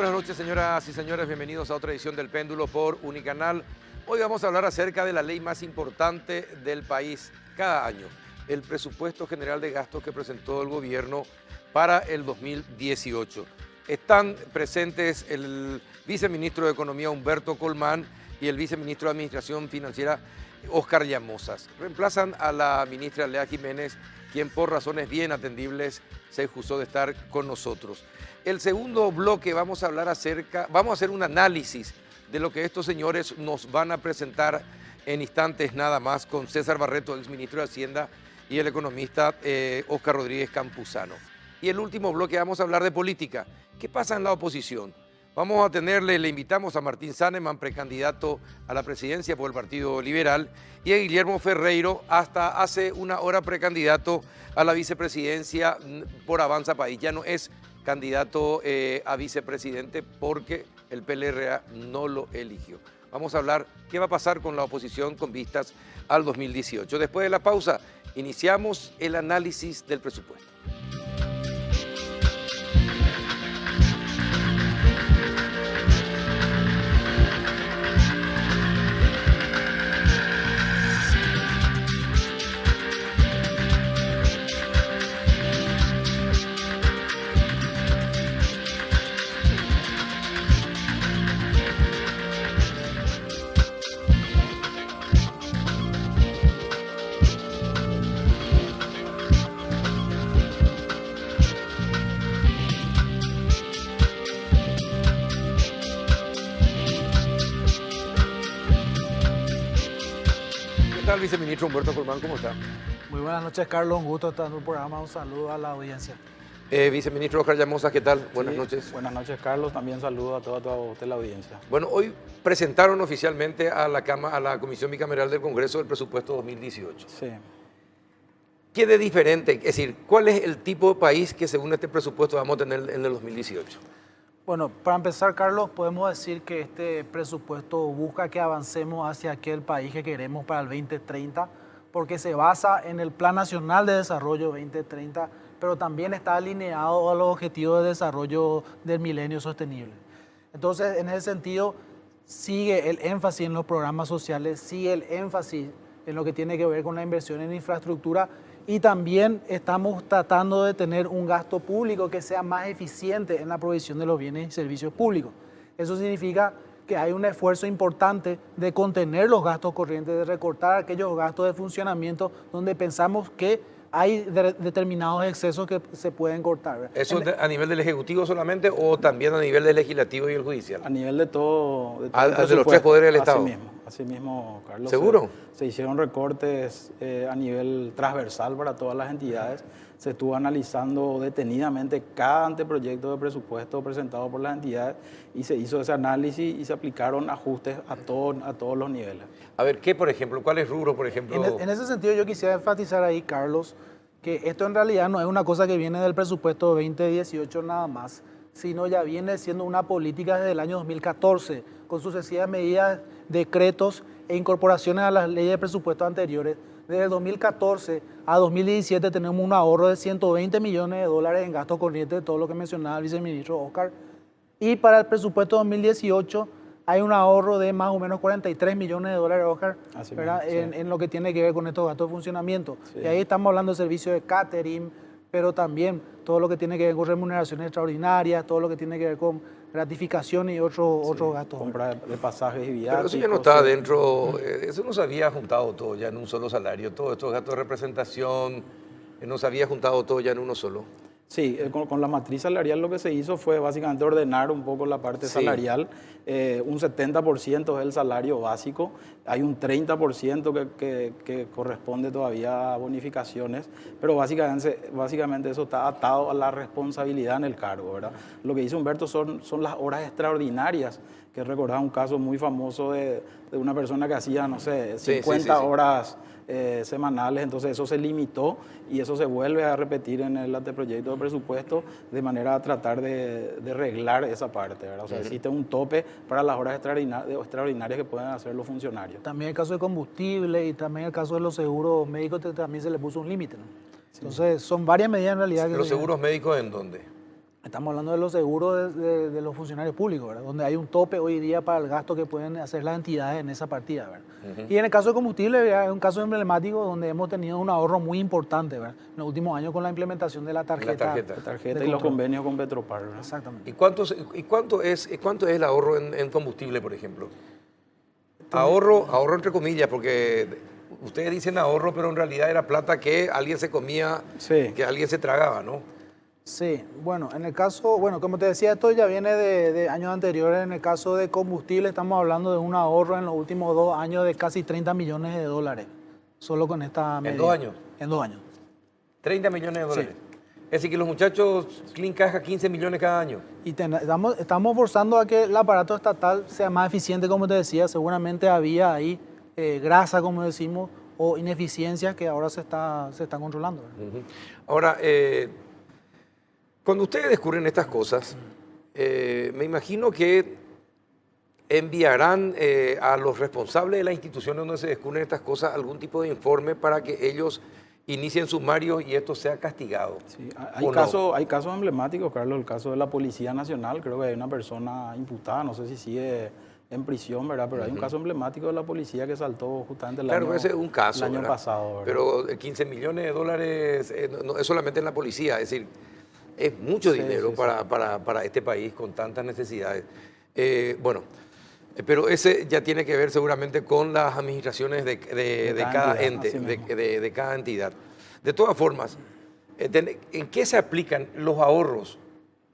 buenas noches, señoras y señores. Bienvenidos a otra edición del Péndulo por Unicanal. Hoy vamos a hablar acerca de la ley más importante del país cada año, el presupuesto general de gastos que presentó el gobierno para el 2018. Están presentes el viceministro de Economía, Humberto Colmán, y el viceministro de Administración Financiera, Óscar Llamosas. Reemplazan a la ministra Lea Jiménez, quien por razones bien atendibles se excusó de estar con nosotros. El segundo bloque vamos a hacer un análisis de lo que estos señores nos van a presentar en instantes nada más con César Barreto, exministro de Hacienda, y el economista Óscar Rodríguez Campuzano. Y el último bloque vamos a hablar de política. ¿Qué pasa en la oposición? Le invitamos a Martín Saneman, precandidato a la presidencia por el Partido Liberal, y a Guillermo Ferreiro, hasta hace una hora precandidato a la vicepresidencia por Avanza País. Ya no es candidato a vicepresidente porque el PLRA no lo eligió. Vamos a hablar qué va a pasar con la oposición con vistas al 2018. Después de la pausa, iniciamos el análisis del presupuesto. ¿Qué tal, viceministro Humberto Colmán? ¿Cómo está? Muy buenas noches, Carlos. Un gusto estar en el programa. Un saludo a la audiencia. Viceministro Óscar Llamosas, ¿qué tal? Buenas noches. Buenas noches, Carlos. También saludo a toda usted, la audiencia. Bueno, hoy presentaron oficialmente a la Comisión Bicameral del Congreso el presupuesto 2018. Sí. ¿Qué de diferente? Es decir, ¿cuál es el tipo de país que según este presupuesto vamos a tener en el 2018? Bueno, para empezar, Carlos, podemos decir que este presupuesto busca que avancemos hacia aquel país que queremos para el 2030, porque se basa en el Plan Nacional de Desarrollo 2030, pero también está alineado a los objetivos de desarrollo del milenio sostenible. Entonces, en ese sentido, sigue el énfasis en los programas sociales, sigue el énfasis en lo que tiene que ver con la inversión en infraestructura, y también estamos tratando de tener un gasto público que sea más eficiente en la provisión de los bienes y servicios públicos. Eso significa que hay un esfuerzo importante de contener los gastos corrientes, de recortar aquellos gastos de funcionamiento donde pensamos que hay determinados excesos que se pueden cortar. ¿Eso a nivel del Ejecutivo solamente o también a nivel del Legislativo y el Judicial? A nivel de todo. De los tres poderes del Estado. Así mismo, Carlos. ¿Seguro? Se hicieron recortes a nivel transversal para todas las entidades. Se estuvo analizando detenidamente cada anteproyecto de presupuesto presentado por las entidades y se hizo ese análisis y se aplicaron ajustes a todos los niveles. A ver, ¿qué, por ejemplo? ¿Cuáles rubros, por ejemplo? En ese sentido, yo quisiera enfatizar ahí, Carlos, que esto en realidad no es una cosa que viene del presupuesto 2018 nada más, sino ya viene siendo una política desde el año 2014, con sucesivas medidas, decretos e incorporaciones a las leyes de presupuesto anteriores. Desde el 2014 a 2017 tenemos un ahorro de 120 millones de dólares en gastos corrientes, de todo lo que mencionaba el viceministro Óscar. Y para el presupuesto 2018 hay un ahorro de más o menos 43 millones de dólares, Óscar, en lo que tiene que ver con estos gastos de funcionamiento. Sí. Y ahí estamos hablando de servicios de catering, pero también todo lo que tiene que ver con remuneraciones extraordinarias, todo lo que tiene que ver con gratificación y otros gastos. Compra de pasajes y viajes. Pero eso ya no estaba dentro, eso no se había juntado todo ya en un solo salario, todos estos gastos de representación, no se había juntado todo ya en uno solo. Sí, con la matriz salarial lo que se hizo fue básicamente ordenar un poco la parte salarial. Un 70% es el salario básico, hay un 30% que corresponde todavía a bonificaciones, pero básicamente eso está atado a la responsabilidad en el cargo, ¿verdad? Lo que dice Humberto son las horas extraordinarias, que recordaba un caso muy famoso de una persona que hacía, no sé, 50 horas semanales, entonces eso se limitó y eso se vuelve a repetir en el anteproyecto de presupuesto de manera a tratar de arreglar esa parte, ¿verdad? O sea, existe un tope para las horas extraordinarias que pueden hacer los funcionarios. También el caso de combustible y también el caso de los seguros médicos también se le puso un límite, ¿no? Entonces son varias medidas en realidad. ¿Los seguros médicos en dónde? Estamos hablando de los seguros de los funcionarios públicos, ¿verdad? Donde hay un tope hoy día para el gasto que pueden hacer las entidades en esa partida, ¿verdad? Y en el caso de combustible, ¿verdad? Es un caso emblemático donde hemos tenido un ahorro muy importante, ¿verdad? En los últimos años con la implementación de la tarjeta. La tarjeta y los convenios con Petropar, ¿verdad? Exactamente. ¿Y cuánto es el ahorro en combustible, por ejemplo? Ahorro entre comillas, porque ustedes dicen ahorro, pero en realidad era plata que alguien se comía, Sí. que alguien se tragaba, ¿no? Sí, bueno, en el caso, bueno, como te decía, esto ya viene de años anteriores. En el caso de combustible estamos hablando de un ahorro en los últimos 2 años de casi 30 millones de dólares, solo con esta medida. ¿En 2 años? En 2 años. 30 millones de dólares. Sí. Es decir, que los muchachos clean caja 15 millones cada año. Y estamos forzando a que el aparato estatal sea más eficiente, como te decía. Seguramente había ahí grasa, como decimos, o ineficiencia que ahora se está controlando, ¿verdad? Ahora, cuando ustedes descubren estas cosas, me imagino que enviarán a los responsables de las instituciones donde se descubren estas cosas algún tipo de informe para que ellos inicien sumarios y esto sea castigado. Sí, hay casos emblemáticos, Carlos, el caso de la Policía Nacional, creo que hay una persona imputada, no sé si sigue en prisión, ¿verdad? Pero hay un caso emblemático de la policía que saltó justamente Ese es un caso, el año ¿verdad? pasado, ¿verdad? Pero 15 millones de dólares no es solamente en la policía, es decir, es mucho dinero para este país con tantas necesidades. Pero ese ya tiene que ver seguramente con las administraciones de cada ente, de cada entidad. De todas formas, ¿en qué se aplican los ahorros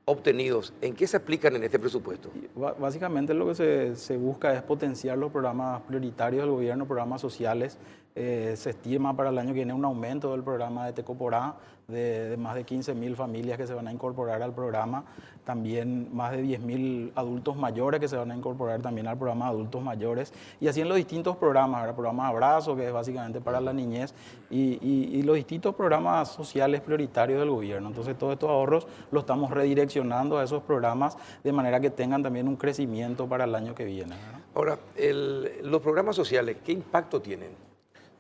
obtenidos? ¿En qué se aplican en este presupuesto? Básicamente lo que se busca es potenciar los programas prioritarios del gobierno, programas sociales. Se estima para el año que viene un aumento del programa de Tecoporá de más de 15.000 familias que se van a incorporar al programa. También más de 10.000 adultos mayores que se van a incorporar también al programa de adultos mayores. Y así en los distintos programas, el programa Abrazo, que es básicamente para la niñez, y los distintos programas sociales prioritarios del gobierno. Entonces todos estos ahorros los estamos redireccionando a esos programas de manera que tengan también un crecimiento para el año que viene, ¿verdad? Ahora, los programas sociales, ¿qué impacto tienen?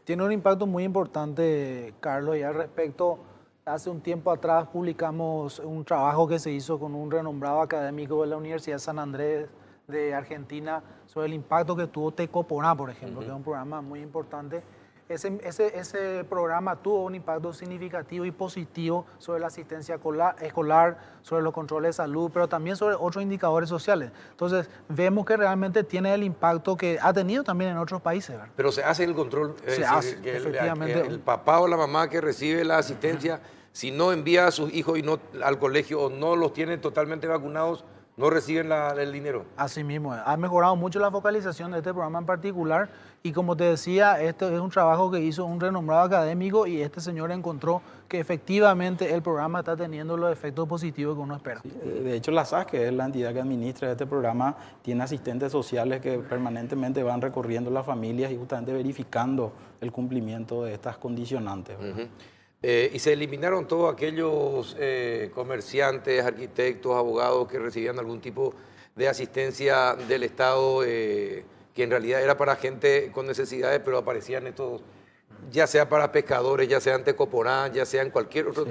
Tiene un impacto muy importante, Carlos, y al respecto, hace un tiempo atrás publicamos un trabajo que se hizo con un renombrado académico de la Universidad de San Andrés de Argentina sobre el impacto que tuvo Tecoporá, por ejemplo, que es un programa muy importante. Ese programa tuvo un impacto significativo y positivo sobre la asistencia escolar, sobre los controles de salud, pero también sobre otros indicadores sociales. Entonces, vemos que realmente tiene el impacto que ha tenido también en otros países, ¿verdad? Pero se hace el control, Se hace, efectivamente. el papá o la mamá que recibe la asistencia, si no envía a sus hijos al colegio o no los tiene totalmente vacunados, no reciben el dinero. Así mismo, ha mejorado mucho la focalización de este programa en particular y como te decía, este es un trabajo que hizo un renombrado académico y este señor encontró que efectivamente el programa está teniendo los efectos positivos que uno espera. Sí, de hecho, la SAS, que es la entidad que administra este programa, tiene asistentes sociales que permanentemente van recorriendo las familias y justamente verificando el cumplimiento de estas condicionantes, ¿verdad? Y se eliminaron todos aquellos comerciantes, arquitectos, abogados que recibían algún tipo de asistencia del Estado, que en realidad era para gente con necesidades, pero aparecían estos, ya sea para pescadores, ya sea en Tecoporá, ya sea en cualquier otro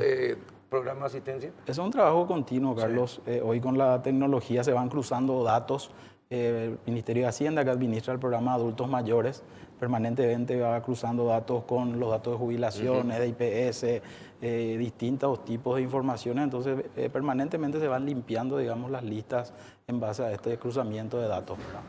programa de asistencia. Es un trabajo continuo, Carlos. Sí. Hoy con la tecnología se van cruzando datos. El Ministerio de Hacienda, que administra el programa de adultos mayores, permanentemente va cruzando datos con los datos de jubilaciones, de IPS, distintos tipos de informaciones. Entonces, permanentemente se van limpiando, digamos, las listas en base a este cruzamiento de datos, ¿verdad?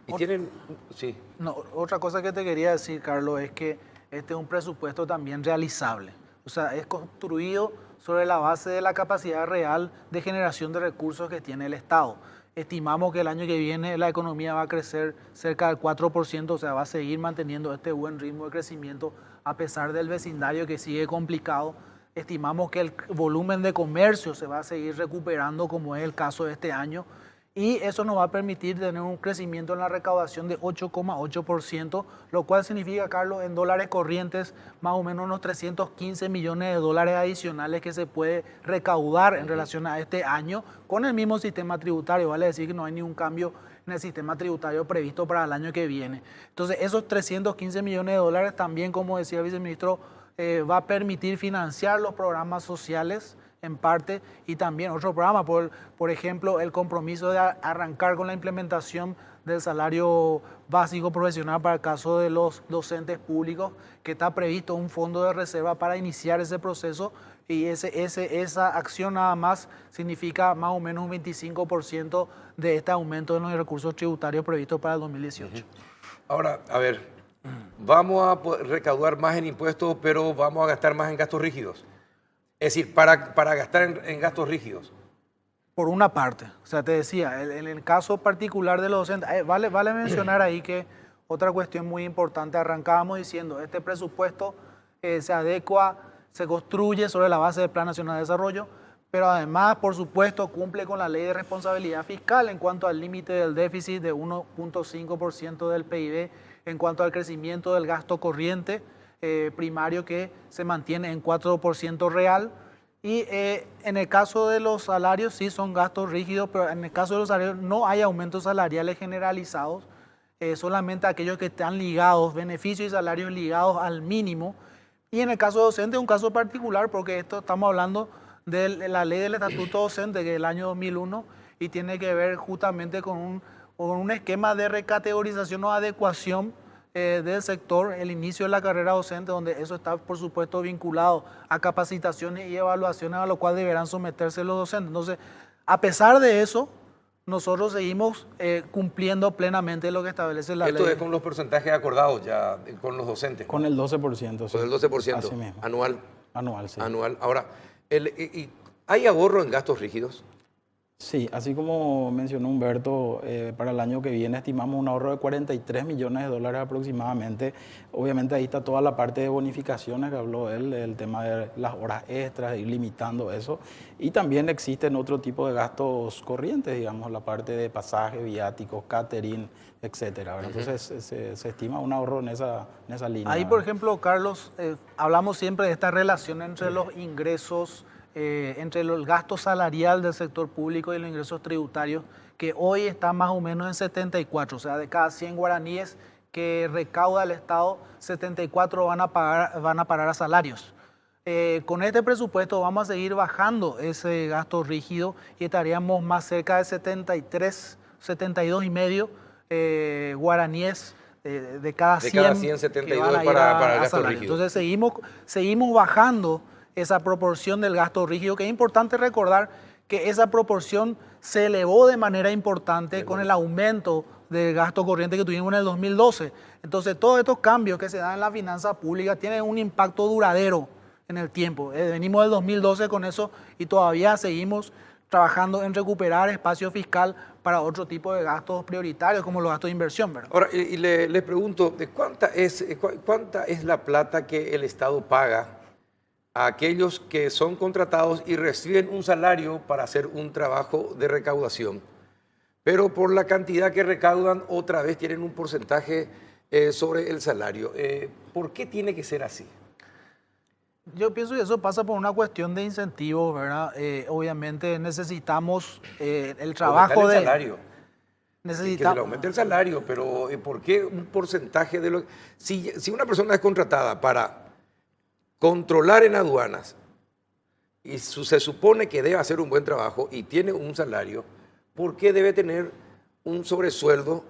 Y tienen, sí. No, otra cosa que te quería decir, Carlos, es que este es un presupuesto también realizable. O sea, es construido sobre la base de la capacidad real de generación de recursos que tiene el Estado. Estimamos que el año que viene la economía va a crecer cerca del 4%, o sea, va a seguir manteniendo este buen ritmo de crecimiento a pesar del vecindario que sigue complicado. Estimamos que el volumen de comercio se va a seguir recuperando, como es el caso de este año, y eso nos va a permitir tener un crecimiento en la recaudación de 8,8%, lo cual significa, Carlos, en dólares corrientes, más o menos unos 315 millones de dólares adicionales que se puede recaudar en relación a este año con el mismo sistema tributario. Vale decir que no hay ningún cambio en el sistema tributario previsto para el año que viene. Entonces, esos 315 millones de dólares también, como decía el viceministro, va a permitir financiar los programas sociales en parte, y también otro programa, por ejemplo, el compromiso de arrancar con la implementación del salario básico profesional para el caso de los docentes públicos, que está previsto un fondo de reserva para iniciar ese proceso, y esa acción nada más significa más o menos un 25% de este aumento de los recursos tributarios previstos para el 2018. Ahora, a ver, vamos a recaudar más en impuestos, pero vamos a gastar más en gastos rígidos. Es decir, para gastar en gastos rígidos. Por una parte, o sea, te decía, en el caso particular de los docentes, vale mencionar ahí que otra cuestión muy importante, arrancábamos diciendo, este presupuesto se adecua, se construye sobre la base del Plan Nacional de Desarrollo, pero además, por supuesto, cumple con la Ley de Responsabilidad Fiscal en cuanto al límite del déficit de 1.5% del PIB, en cuanto al crecimiento del gasto corriente primario que se mantiene en 4% real. Y en el caso de los salarios sí son gastos rígidos, pero en el caso de los salarios no hay aumentos salariales generalizados, solamente aquellos que están ligados, beneficios y salarios ligados al mínimo. Y en el caso de docente es un caso particular porque esto estamos hablando de la ley del estatuto docente que es del año 2001 y tiene que ver justamente con un esquema de recategorización o adecuación del sector, el inicio de la carrera docente, donde eso está por supuesto vinculado a capacitaciones y evaluaciones a lo cual deberán someterse los docentes. Entonces, a pesar de eso, nosotros seguimos cumpliendo plenamente lo que establece la ley. Esto es con los porcentajes acordados ya con los docentes. Con el 12%. Sí. Con el 12%. Así mismo. Anual. Anual, sí. Anual. Ahora, ¿hay ahorro en gastos rígidos? Sí, así como mencionó Humberto, para el año que viene estimamos un ahorro de 43 millones de dólares aproximadamente. Obviamente ahí está toda la parte de bonificaciones que habló él, el tema de las horas extras, ir limitando eso. Y también existen otro tipo de gastos corrientes, digamos, la parte de pasajes, viáticos, catering, etcétera. Entonces se estima un ahorro en esa línea. Ahí, por ejemplo, Carlos, hablamos siempre de esta relación entre los ingresos, entre el gasto salarial del sector público y los ingresos tributarios, que hoy está más o menos en 74, o sea, de cada 100 guaraníes que recauda el Estado, 74 van a parar a salarios. Con este presupuesto vamos a seguir bajando ese gasto rígido y estaríamos más cerca de 73, 72 y medio guaraníes de cada 100. De cada 100, 72 para el gasto rígido. Entonces seguimos bajando esa proporción del gasto rígido, que es importante recordar que esa proporción se elevó de manera importante con el aumento del gasto corriente que tuvimos en el 2012. Entonces, todos estos cambios que se dan en la finanza pública tienen un impacto duradero en el tiempo. Venimos del 2012 con eso y todavía seguimos trabajando en recuperar espacio fiscal para otro tipo de gastos prioritarios, como los gastos de inversión, ¿verdad? Ahora, y le pregunto, ¿cuánta es la plata que el Estado paga a aquellos que son contratados y reciben un salario para hacer un trabajo de recaudación, pero por la cantidad que recaudan otra vez tienen un porcentaje sobre el salario? ¿Por qué tiene que ser así? Yo pienso que eso pasa por una cuestión de incentivos, ¿verdad? Obviamente necesitamos el trabajo de... salario. Que se le Necesitamos... aumente el salario, pero ¿por qué un porcentaje de lo... Si una persona es contratada para controlar en aduanas y se supone que debe hacer un buen trabajo y tiene un salario, ¿por qué debe tener un sobresueldo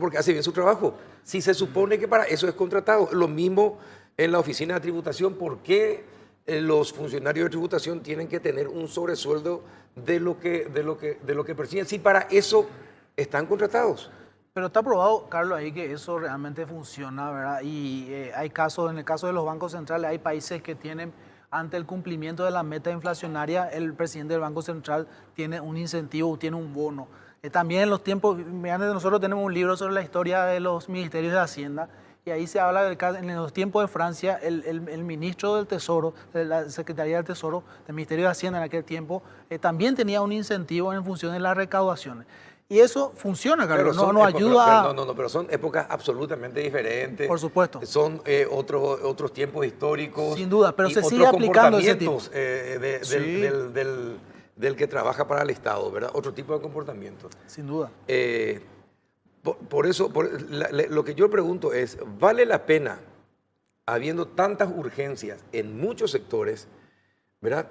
porque hace bien su trabajo? Si se supone que para eso es contratado. Lo mismo en la oficina de tributación, ¿por qué los funcionarios de tributación tienen que tener un sobresueldo de lo que perciben si para eso están contratados? Pero está probado, Carlos, ahí que eso realmente funciona, ¿verdad? Y hay casos, en el caso de los bancos centrales, hay países que tienen, ante el cumplimiento de la meta inflacionaria, el presidente del Banco Central tiene un incentivo, tiene un bono. También en los tiempos, nosotros tenemos un libro sobre la historia de los ministerios de Hacienda, y ahí se habla del caso, en los tiempos de Francia, el ministro del Tesoro, de la Secretaría del Tesoro, del Ministerio de Hacienda en aquel tiempo, también tenía un incentivo en función de las recaudaciones. Y eso funciona, Carlos, nos ayuda pero son épocas absolutamente diferentes. Por supuesto. Son otros tiempos históricos. Sin duda, pero se sigue aplicando ese tipo. Del que trabaja para el Estado, ¿verdad? Otro tipo de comportamiento. Sin duda. Por eso, lo que yo pregunto es, ¿vale la pena, habiendo tantas urgencias en muchos sectores, ¿verdad?,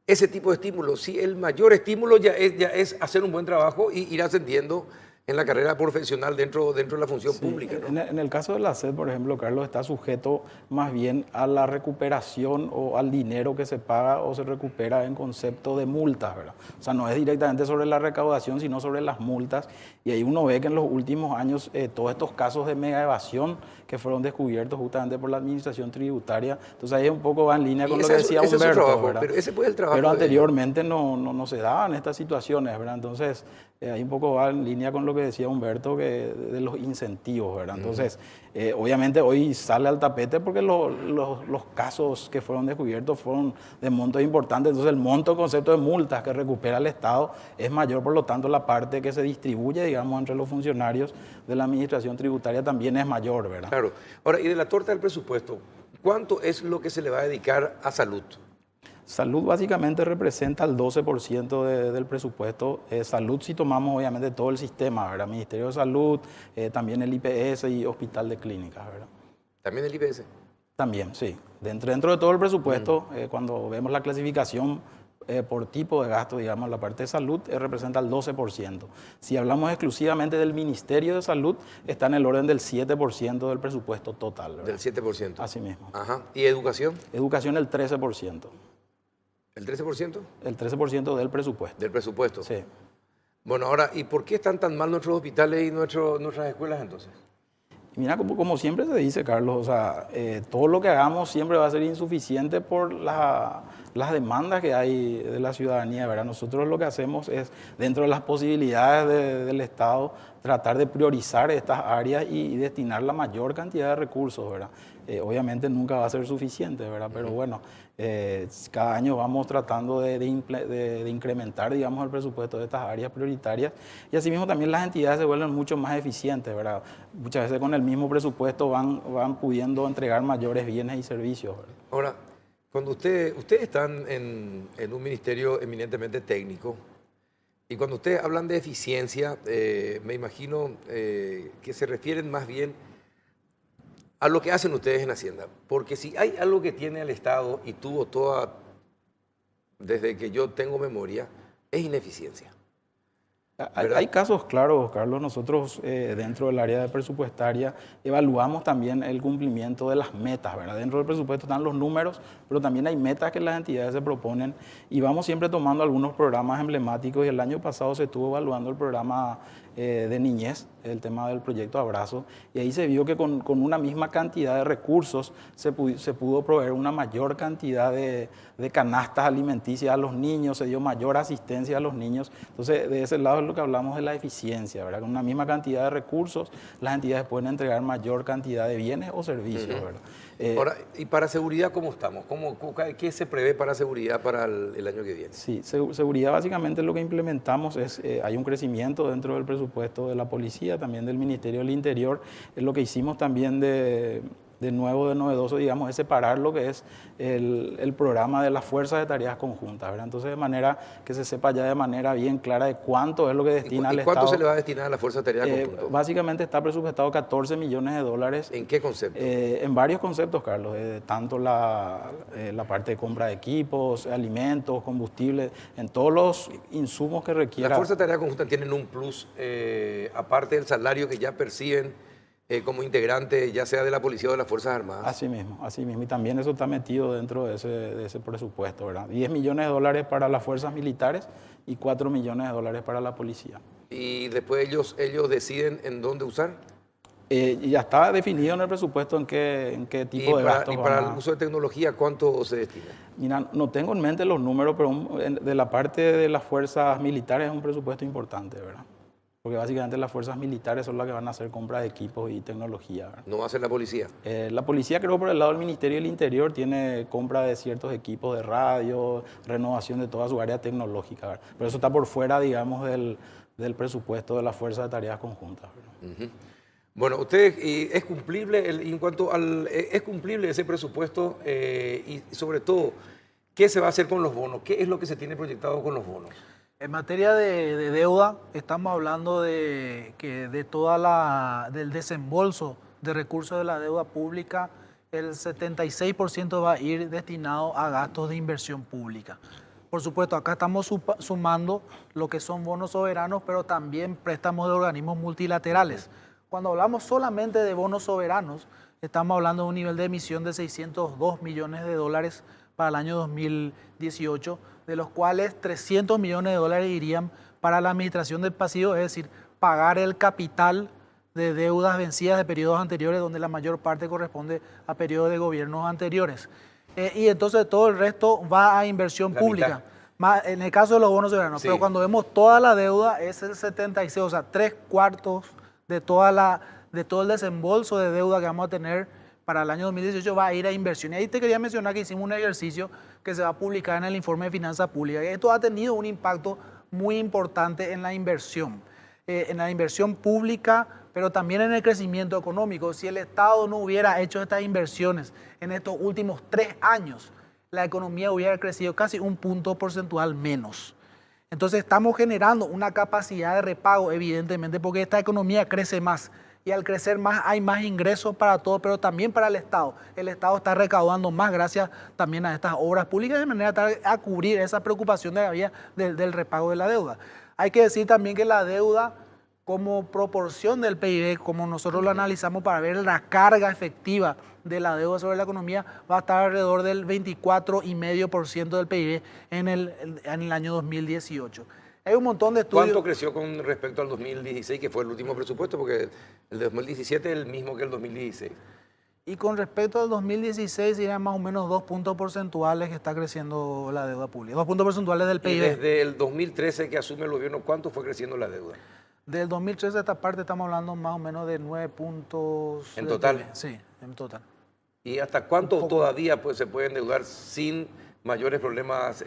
ese tipo de estímulo. Sí, el mayor estímulo ya es hacer un buen trabajo y ir ascendiendo en la carrera profesional dentro de la función Sí, pública, ¿no? en el caso de la SED, por ejemplo, Carlos, está sujeto más bien a la recuperación o al dinero que se paga o se recupera en concepto de multas, ¿verdad? O sea, no es directamente sobre la recaudación, sino sobre las multas. Y ahí uno ve que en los últimos años todos estos casos de mega evasión que fueron descubiertos justamente por la administración tributaria, entonces ahí un poco va en línea con lo que decía ese es su Humberto, trabajo, ¿verdad? pero ese fue el trabajo Pero de ellos. anteriormente no se daban estas situaciones, ¿verdad? Entonces, ahí un poco va en línea con lo que decía Humberto que de los incentivos, ¿verdad? Entonces, obviamente hoy sale al tapete porque los casos que fueron descubiertos fueron de montos importantes, entonces el monto en concepto de multas que recupera el Estado es mayor, por lo tanto la parte que se distribuye, digamos, entre los funcionarios de la administración tributaria también es mayor, ¿verdad? Claro. Ahora, y de la torta del presupuesto, ¿cuánto es lo que se le va a dedicar a salud? Salud básicamente representa el 12% del presupuesto. Salud si tomamos obviamente todo el sistema, ¿verdad? Ministerio de Salud, también el IPS y Hospital de Clínicas, ¿verdad? ¿También el IPS? También, sí. Dentro de todo el presupuesto, cuando vemos la clasificación por tipo de gasto, digamos, la parte de salud representa el 12%. Si hablamos exclusivamente del Ministerio de Salud, está en el orden del 7% del presupuesto total, ¿verdad? Del 7%. Así mismo. Ajá. ¿Y educación? Educación el 13%. ¿El 13%? El 13% del presupuesto. Del presupuesto. Sí. Bueno, ahora, ¿y por qué están tan mal nuestros hospitales y nuestras escuelas entonces? Mira, como siempre se dice, Carlos, o sea, todo lo que hagamos siempre va a ser insuficiente por las demandas que hay de la ciudadanía, ¿verdad? Nosotros lo que hacemos es, dentro de las posibilidades del Estado, tratar de priorizar estas áreas y destinar la mayor cantidad de recursos, ¿verdad? Obviamente nunca va a ser suficiente, ¿verdad? Pero bueno, cada año vamos tratando de incrementar, digamos, el presupuesto de estas áreas prioritarias y asimismo también las entidades se vuelven mucho más eficientes, ¿verdad? Muchas veces con el mismo presupuesto van pudiendo entregar mayores bienes y servicios, ¿verdad? Ahora, cuando ustedes están en un ministerio eminentemente técnico y cuando ustedes hablan de eficiencia, me imagino que se refieren más bien a lo que hacen ustedes en Hacienda. Porque si hay algo que tiene el Estado y tuvo desde que yo tengo memoria, es ineficiencia. Hay casos claros, Carlos. Nosotros dentro del área presupuestaria evaluamos también el cumplimiento de las metas, ¿verdad? Dentro del presupuesto están los números, pero también hay metas que las entidades se proponen y vamos siempre tomando algunos programas emblemáticos y el año pasado se estuvo evaluando el programa de niñez, el tema del proyecto Abrazo, y ahí se vio que con una misma cantidad de recursos se pudo proveer una mayor cantidad de canastas alimenticias a los niños, se dio mayor asistencia a los niños. Entonces, de ese lado es lo que hablamos de la eficiencia, ¿verdad? Con una misma cantidad de recursos, las entidades pueden entregar mayor cantidad de bienes o servicios, ¿verdad? Ahora, ¿y para seguridad cómo estamos? ¿Qué se prevé para seguridad para el año que viene? Sí, seguridad básicamente lo que implementamos es, hay un crecimiento dentro del presupuesto de la policía, también del Ministerio del Interior. Lo que hicimos también de novedoso, digamos, es separar lo que es el programa de las fuerzas de tareas conjuntas, ¿verdad? Entonces, de manera que se sepa ya de manera bien clara de cuánto es lo que destina al Estado. ¿Y cuánto se le va a destinar a la fuerza de tareas conjuntas? Básicamente está presupuestado 14 millones de dólares. ¿En qué concepto? En varios conceptos, Carlos, tanto la parte de compra de equipos, alimentos, combustibles, en todos los insumos que requiera. Las fuerzas de tareas conjuntas tienen un plus, aparte del salario que ya perciben como integrante, ya sea de la policía o de las Fuerzas Armadas. Así mismo. Y también eso está metido dentro de ese presupuesto, ¿verdad? 10 millones de dólares para las fuerzas militares y 4 millones de dólares para la policía. ¿Y después ellos deciden en dónde usar? Ya está definido en el presupuesto en qué tipo de gastos. ¿Y para el uso de tecnología cuánto se destina? Mira, no tengo en mente los números, pero de la parte de las fuerzas militares es un presupuesto importante, ¿verdad? Porque básicamente las fuerzas militares son las que van a hacer compra de equipos y tecnología, ¿verdad? ¿No va a ser la policía? La policía, creo, por el lado del Ministerio del Interior, tiene compra de ciertos equipos de radio, renovación de toda su área tecnológica, ¿verdad? Pero eso está por fuera, digamos, del presupuesto de las fuerzas de tareas conjuntas, ¿verdad? Bueno, ¿es cumplible es cumplible ese presupuesto y sobre todo, qué se va a hacer con los bonos? ¿Qué es lo que se tiene proyectado con los bonos? En materia de deuda, estamos hablando del desembolso de recursos de la deuda pública, el 76% va a ir destinado a gastos de inversión pública. Por supuesto, acá estamos sumando lo que son bonos soberanos, pero también préstamos de organismos multilaterales. Cuando hablamos solamente de bonos soberanos, estamos hablando de un nivel de emisión de 602 millones de dólares para el año 2018, de los cuales 300 millones de dólares irían para la administración del pasivo, es decir, pagar el capital de deudas vencidas de periodos anteriores, donde la mayor parte corresponde a periodos de gobiernos anteriores. Y entonces todo el resto va a inversión pública. En el caso de los bonos soberanos, sí. Pero cuando vemos toda la deuda es el 76, o sea, 3/4 de todo el desembolso de deuda que vamos a tener para el año 2018 va a ir a inversión. Y ahí te quería mencionar que hicimos un ejercicio que se va a publicar en el informe de finanzas públicas. Y esto ha tenido un impacto muy importante en la inversión pública, pero también en el crecimiento económico. Si el Estado no hubiera hecho estas inversiones en estos últimos 3 años, la economía hubiera crecido casi 1 punto porcentual menos. Entonces estamos generando una capacidad de repago, evidentemente, porque esta economía crece más. Y al crecer más hay más ingresos para todos, pero también para el Estado. El Estado está recaudando más gracias también a estas obras públicas, de manera tal a cubrir esa preocupación de la vía del repago de la deuda. Hay que decir también que la deuda, como proporción del PIB, como nosotros lo analizamos para ver la carga efectiva de la deuda sobre la economía, va a estar alrededor del 24,5% del PIB en el año 2018. Hay un montón de estudios. ¿Cuánto creció con respecto al 2016, que fue el último presupuesto? Porque el de 2017 es el mismo que el 2016. Y con respecto al 2016, serían más o menos 2 puntos porcentuales que está creciendo la deuda pública. 2 puntos porcentuales del PIB. Y desde el 2013 que asume el gobierno, ¿cuánto fue creciendo la deuda? Del 2013 a esta parte estamos hablando más o menos de 9 puntos. ¿En total? PIB. Sí, en total. ¿Y hasta cuánto todavía se puede endeudar sin mayores problemas?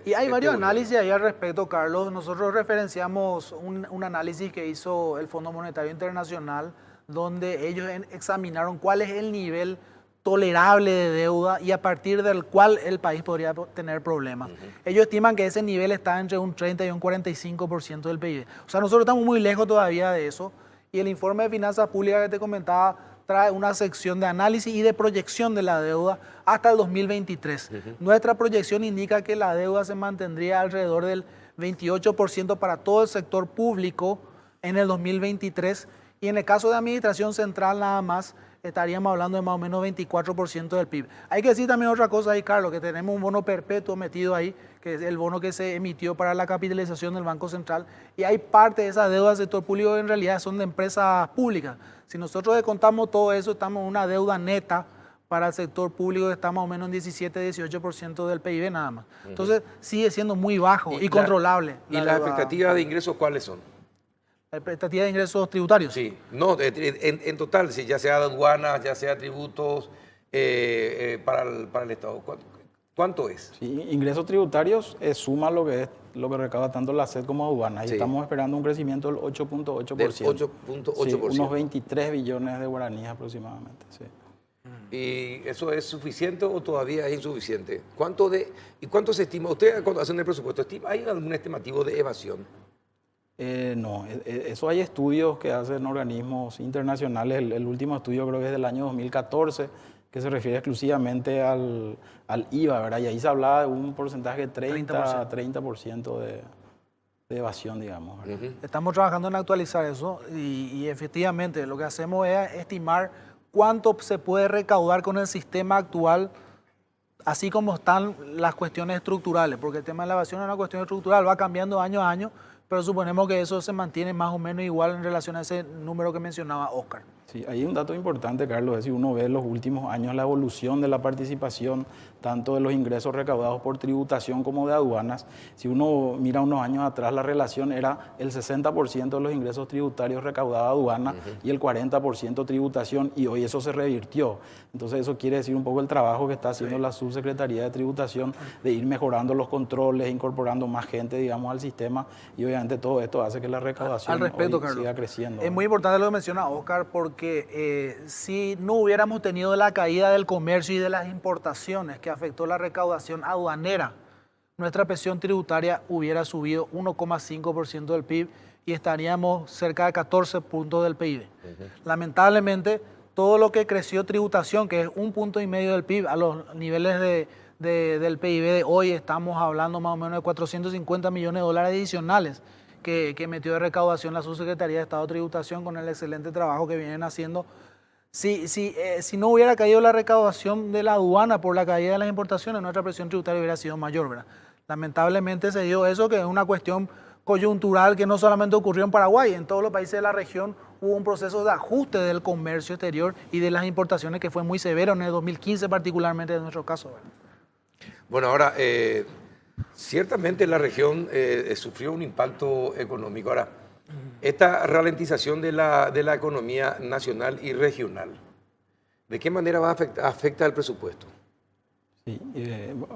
Y hay varios análisis ahí al respecto, Carlos. Nosotros referenciamos un análisis que hizo el Fondo Monetario Internacional, donde ellos examinaron cuál es el nivel tolerable de deuda y a partir del cual el país podría tener problemas. Ellos estiman que ese nivel está entre un 30 y un 45% del PIB. O sea, nosotros estamos muy lejos todavía de eso. Y el informe de finanzas públicas que te comentaba trae una sección de análisis y de proyección de la deuda hasta el 2023. Nuestra proyección indica que la deuda se mantendría alrededor del 28% para todo el sector público en el 2023 y en el caso de administración central nada más estaríamos hablando de más o menos 24% del PIB. Hay que decir también otra cosa ahí, Carlos, que tenemos un bono perpetuo metido ahí, que es el bono que se emitió para la capitalización del Banco Central, y hay parte de esa deuda del sector público que en realidad son de empresas públicas. Si nosotros descontamos todo eso, estamos en una deuda neta para el sector público que está más o menos en 17-18% del PIB nada más. Entonces sigue siendo muy bajo y controlable. ¿Y las expectativas de ingresos cuáles son? ¿La expectativa de ingresos tributarios? Sí, no, en total, si ya sea aduanas, ya sea tributos para el Estado. ¿Cuánto es? Sí, ingresos tributarios suma lo que recauda tanto la SED como aduanas. Y estamos esperando un crecimiento del 8.8%. Del 8.8%. Sí, unos 23 billones de guaraníes aproximadamente. Sí. ¿Y eso es suficiente o todavía es insuficiente? ¿Cuánto se estima? ¿Ustedes cuando hacen el presupuesto, hay algún estimativo de evasión? No, eso hay estudios que hacen organismos internacionales. El último estudio creo que es del año 2014, que se refiere exclusivamente al IVA, ¿verdad? Y ahí se hablaba de un porcentaje de 30% de evasión, digamos. Estamos trabajando en actualizar eso y efectivamente lo que hacemos es estimar cuánto se puede recaudar con el sistema actual, así como están las cuestiones estructurales, porque el tema de la evasión es una cuestión estructural, va cambiando año a año, pero suponemos que eso se mantiene más o menos igual en relación a ese número que mencionaba Oscar. Sí, hay un dato importante, Carlos, es si uno ve en los últimos años la evolución de la participación, tanto de los ingresos recaudados por tributación como de aduanas. Si uno mira unos años atrás, la relación era el 60% de los ingresos tributarios recaudados aduana y el 40% tributación, y hoy eso se revirtió. Entonces eso quiere decir un poco el trabajo que está haciendo la Subsecretaría de Tributación de ir mejorando los controles, incorporando más gente, digamos, al sistema, y obviamente todo esto hace que la recaudación al respecto, Carlos, siga creciendo. Es muy importante lo que menciona Oscar, porque si no hubiéramos tenido la caída del comercio y de las importaciones que afectó la recaudación aduanera, nuestra presión tributaria hubiera subido 1,5% del PIB y estaríamos cerca de 14 puntos del PIB. Lamentablemente, todo lo que creció tributación, que es 1,5 punto del PIB a los niveles del PIB de hoy, estamos hablando más o menos de 450 millones de dólares adicionales que metió de recaudación la Subsecretaría de Estado de Tributación con el excelente trabajo que vienen haciendo. Si no hubiera caído la recaudación de la aduana por la caída de las importaciones, nuestra presión tributaria hubiera sido mayor, ¿verdad? Lamentablemente se dio eso, que es una cuestión coyuntural que no solamente ocurrió en Paraguay, en todos los países de la región hubo un proceso de ajuste del comercio exterior y de las importaciones que fue muy severo en el 2015 particularmente en nuestro caso, ¿verdad? Bueno, ahora, ciertamente la región sufrió un impacto económico. Ahora, esta ralentización de la economía nacional y regional, ¿de qué manera va a afectar el presupuesto? Sí,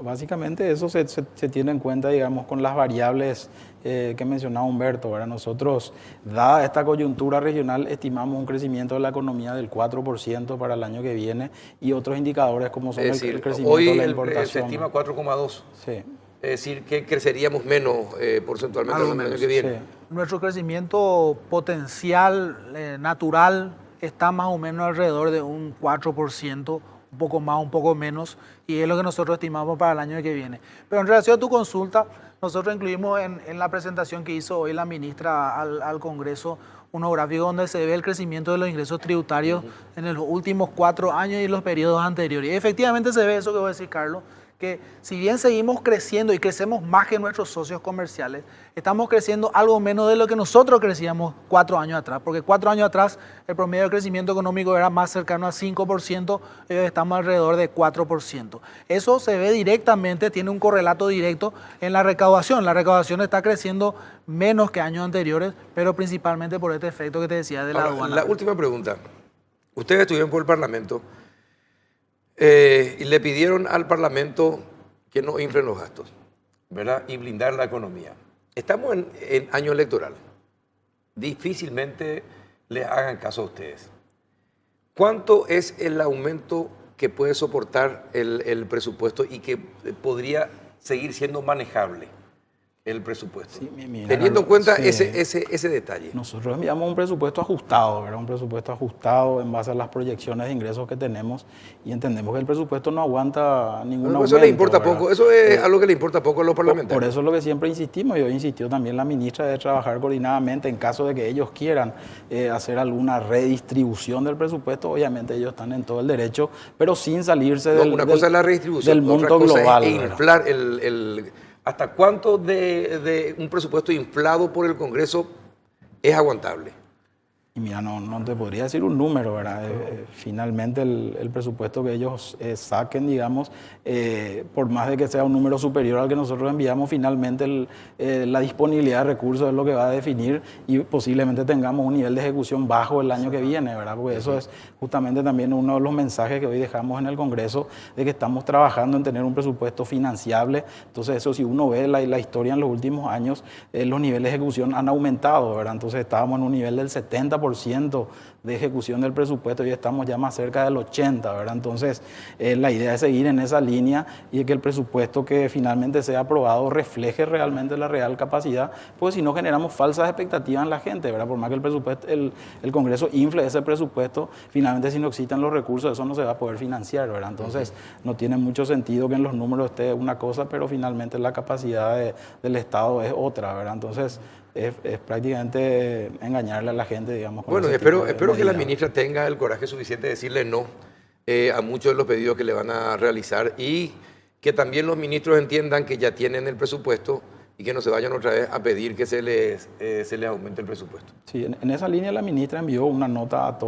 básicamente eso se tiene en cuenta, digamos, con las variables que mencionaba Humberto. ¿Verdad? Nosotros, dada esta coyuntura regional, estimamos un crecimiento de la economía del 4% para el año que viene y otros indicadores como son el crecimiento de la importación. Se estima 4,2. Sí. Es decir, que creceríamos menos porcentualmente el año que viene. Sí. Nuestro crecimiento potencial natural está más o menos alrededor de un 4%, un poco más, un poco menos, y es lo que nosotros estimamos para el año que viene. Pero en relación a tu consulta, nosotros incluimos en la presentación que hizo hoy la ministra al Congreso unos gráficos donde se ve el crecimiento de los ingresos tributarios en los últimos 4 años y los periodos anteriores. Y efectivamente se ve eso que voy a decir, Carlos, que si bien seguimos creciendo y crecemos más que nuestros socios comerciales, estamos creciendo algo menos de lo que nosotros crecíamos 4 años atrás, porque 4 años atrás el promedio de crecimiento económico era más cercano a 5%, estamos alrededor de 4%. Eso se ve directamente, tiene un correlato directo en la recaudación. La recaudación está creciendo menos que años anteriores, pero principalmente por este efecto que te decía de la aduana. La última pregunta. Ustedes estuvieron por el Parlamento. Y le pidieron al Parlamento que no inflen los gastos, ¿verdad? Y blindar la economía. Estamos en año electoral. Difícilmente les hagan caso a ustedes. ¿Cuánto es el aumento que puede soportar el presupuesto y que podría seguir siendo manejable el presupuesto? Sí, teniendo en cuenta ese detalle. Nosotros enviamos un presupuesto ajustado, ¿verdad? Un presupuesto ajustado en base a las proyecciones de ingresos que tenemos y entendemos que el presupuesto no aguanta ningún aumento. Eso le importa poco, eso es algo que le importa poco a los parlamentarios. Por eso es lo que siempre insistimos, y hoy insistió también la ministra, de trabajar coordinadamente en caso de que ellos quieran hacer alguna redistribución del presupuesto. Obviamente ellos están en todo el derecho, pero sin salirse una cosa es la redistribución, del monto global. Es inflar ¿hasta cuánto de un presupuesto inflado por el Congreso es aguantable? Y mira, no te podría decir un número, ¿verdad? Finalmente el presupuesto que ellos saquen, digamos, por más de que sea un número superior al que nosotros enviamos, finalmente la disponibilidad de recursos es lo que va a definir y posiblemente tengamos un nivel de ejecución bajo el año que viene, ¿verdad? Porque eso es justamente también uno de los mensajes que hoy dejamos en el Congreso, de que estamos trabajando en tener un presupuesto financiable. Entonces eso, si uno ve la historia en los últimos años, los niveles de ejecución han aumentado, ¿verdad? Entonces estábamos en un nivel del 70% de ejecución del presupuesto y estamos ya más cerca del 80%, ¿verdad? Entonces, la idea es seguir en esa línea y de que el presupuesto que finalmente sea aprobado refleje realmente la real capacidad, pues si no generamos falsas expectativas en la gente, ¿verdad? Por más que el presupuesto, el Congreso infle ese presupuesto, finalmente si no existen los recursos, eso no se va a poder financiar, ¿verdad? Entonces, no tiene mucho sentido que en los números esté una cosa, pero finalmente la capacidad del Estado es otra, ¿verdad? Entonces, es prácticamente engañarle a la gente, digamos. Bueno, espero que la ministra tenga el coraje suficiente de decirle no a muchos de los pedidos que le van a realizar y que también los ministros entiendan que ya tienen el presupuesto y que no se vayan otra vez a pedir que se les aumente el presupuesto. Sí, en esa línea la ministra envió una nota a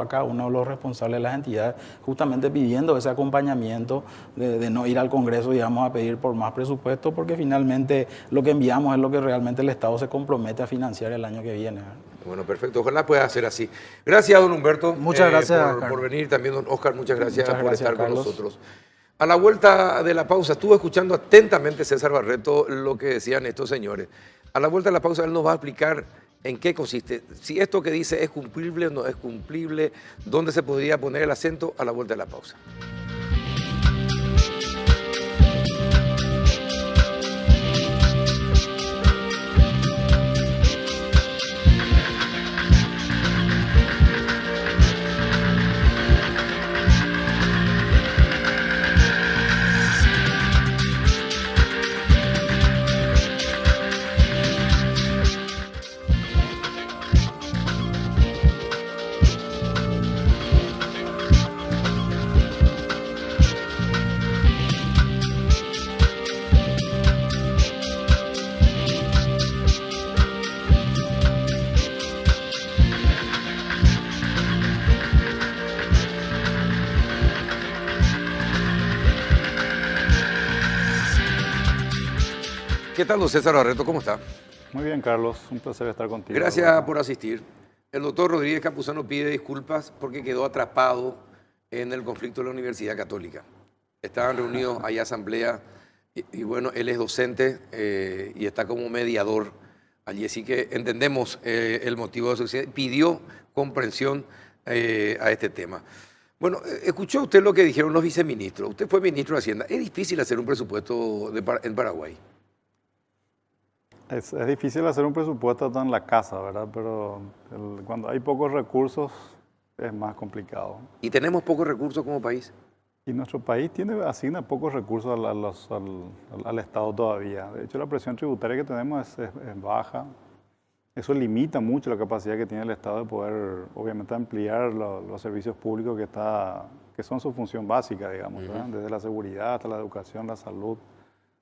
cada uno de los responsables de las entidades, justamente pidiendo ese acompañamiento de no ir al Congreso, digamos, a pedir por más presupuesto, porque finalmente lo que enviamos es lo que realmente el Estado se compromete a financiar el año que viene. Bueno, perfecto. Ojalá pueda ser así. Gracias, don Humberto. Muchas gracias por venir. También, don Oscar, muchas gracias por estar Carlos, con nosotros. A la vuelta de la pausa, estuve escuchando atentamente, César Barreto, lo que decían estos señores. A la vuelta de la pausa, él nos va a explicar en qué consiste. Si esto que dice es cumplible o no es cumplible, dónde se podría poner el acento. A la vuelta de la pausa. ¿Qué tal, don César Barreto? ¿Cómo está? Muy bien, Carlos. Un placer estar contigo. Gracias por asistir. El doctor Rodríguez Campuzano pide disculpas porque quedó atrapado en el conflicto de la Universidad Católica. Estaban reunidos, hay asamblea, y bueno, él es docente y está como mediador allí, así que entendemos el motivo de su ausencia. Pidió comprensión a este tema. Bueno, escuchó usted lo que dijeron los viceministros. Usted fue ministro de Hacienda. ¿Es difícil hacer un presupuesto en Paraguay? Es difícil hacer un presupuesto en la casa, ¿verdad? Pero cuando hay pocos recursos es más complicado. ¿Y tenemos pocos recursos como país? Y nuestro país asigna pocos recursos al Estado todavía. De hecho, la presión tributaria que tenemos es baja. Eso limita mucho la capacidad que tiene el Estado de poder, obviamente, ampliar los servicios públicos que son su función básica, digamos, ¿verdad? Desde la seguridad hasta la educación, la salud.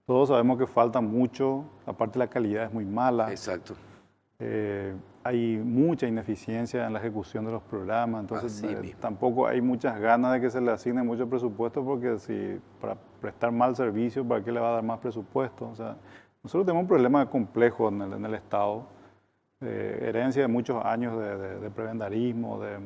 Todos sabemos que falta mucho, aparte la calidad es muy mala. Exacto. Hay mucha ineficiencia en la ejecución de los programas, entonces tampoco hay muchas ganas de que se le asigne mucho presupuesto, porque si para prestar mal servicio, ¿para qué le va a dar más presupuesto? O sea, nosotros tenemos un problema complejo en el Estado, herencia de muchos años de prebendarismo, de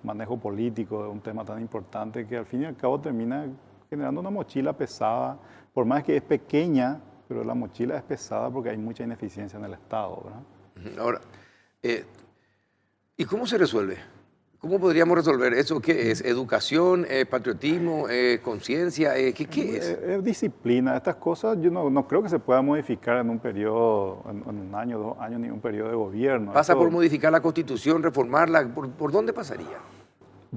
manejo político, de un tema tan importante que al fin y al cabo termina generando una mochila pesada, por más que es pequeña, pero la mochila es pesada porque hay mucha ineficiencia en el Estado, ¿verdad? Ahora, ¿y cómo se resuelve? ¿Cómo podríamos resolver eso? ¿Qué es? ¿Educación? ¿Patriotismo? ¿Conciencia? ¿Qué es? Es disciplina. Estas cosas yo no creo que se pueda modificar en un periodo, en un año, 2 años, ni un periodo de gobierno. ¿Pasa por modificar la Constitución, reformarla? ¿Por dónde pasaría?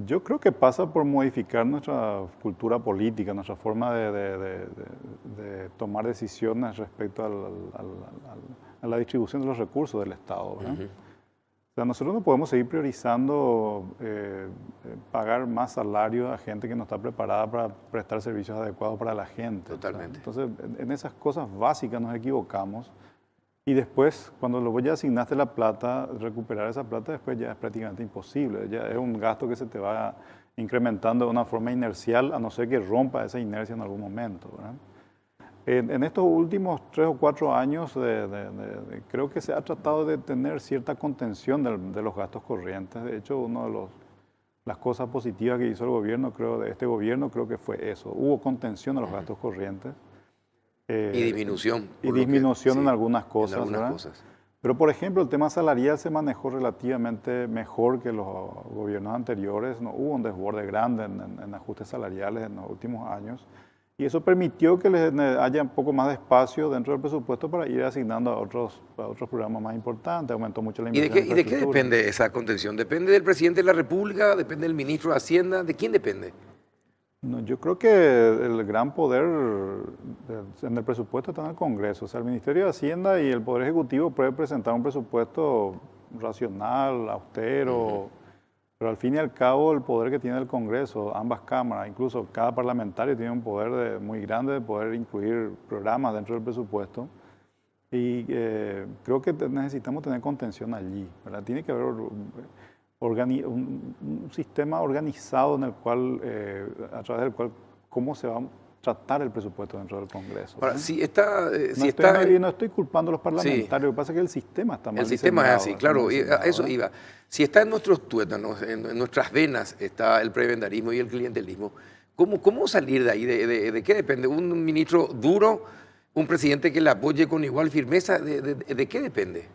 Yo creo que pasa por modificar nuestra cultura política, nuestra forma de tomar decisiones respecto a la distribución de los recursos del Estado, ¿verdad? O sea, nosotros no podemos seguir priorizando pagar más salario a gente que no está preparada para prestar servicios adecuados para la gente. Totalmente. O sea, entonces, en esas cosas básicas nos equivocamos. Y después, cuando luego ya asignaste la plata, recuperar esa plata después ya es prácticamente imposible. Ya es un gasto que se te va incrementando de una forma inercial, a no ser que rompa esa inercia en algún momento, ¿verdad? En estos últimos 3 o 4 años, creo que se ha tratado de tener cierta contención de los gastos corrientes. De hecho, una de las cosas positivas que hizo el gobierno, de este gobierno, creo que fue eso. Hubo contención de los gastos corrientes. Y disminución. Y disminución en algunas cosas. En algunas ¿verdad? cosas. Pero, por ejemplo, el tema salarial se manejó relativamente mejor que los gobiernos anteriores. No hubo un desborde grande en ajustes salariales en los últimos años. Y eso permitió que haya un poco más de espacio dentro del presupuesto para ir asignando a otros programas más importantes. Aumentó mucho la inversión. ¿Y de qué depende esa contención? ¿Depende del presidente de la República? ¿Depende del ministro de Hacienda? ¿De quién depende? No, yo creo que el gran poder en el presupuesto está en el Congreso. O sea, el Ministerio de Hacienda y el Poder Ejecutivo puede presentar un presupuesto racional, austero, pero al fin y al cabo el poder que tiene el Congreso, ambas cámaras, incluso cada parlamentario tiene un poder muy grande de poder incluir programas dentro del presupuesto. Y creo que necesitamos tener contención allí, ¿verdad? Tiene que haber un sistema organizado en el cual, a través del cual, cómo se va a tratar el presupuesto dentro del Congreso. Ahora, no estoy culpando a los parlamentarios, lo que pasa es que el sistema está mal diseñado. El sistema es así, claro, a eso iba. Si está en nuestros tuétanos, en nuestras venas, está el prebendarismo y el clientelismo, ¿cómo salir de ahí? ¿De qué depende? ¿Un ministro duro? ¿Un presidente que le apoye con igual firmeza? ¿De qué depende?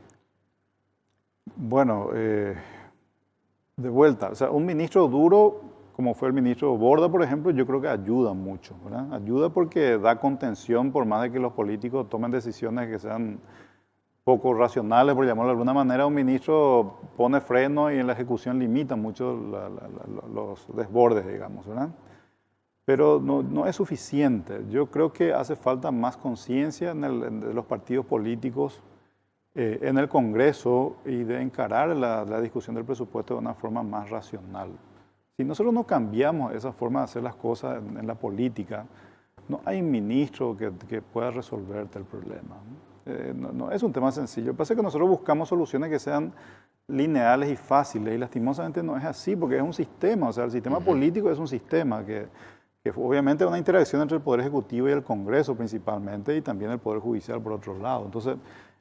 Bueno, de vuelta, o sea, un ministro duro, como fue el ministro Borda, por ejemplo, yo creo que ayuda mucho, ¿verdad? Ayuda porque da contención, por más de que los políticos tomen decisiones que sean poco racionales, por llamarlo de alguna manera. Un ministro pone freno y en la ejecución limita mucho los desbordes, digamos, ¿verdad? Pero no es suficiente. Yo creo que hace falta más conciencia de los partidos políticos en el Congreso y de encarar la discusión del presupuesto de una forma más racional. Si nosotros no cambiamos esa forma de hacer las cosas en la política, no hay ministro que pueda resolverte el problema. No es un tema sencillo. Lo que pasa es que nosotros buscamos soluciones que sean lineales y fáciles, y lastimosamente no es así, porque es un sistema. O sea, el sistema político es un sistema que que obviamente es una interacción entre el Poder Ejecutivo y el Congreso principalmente, y también el Poder Judicial por otro lado. Entonces,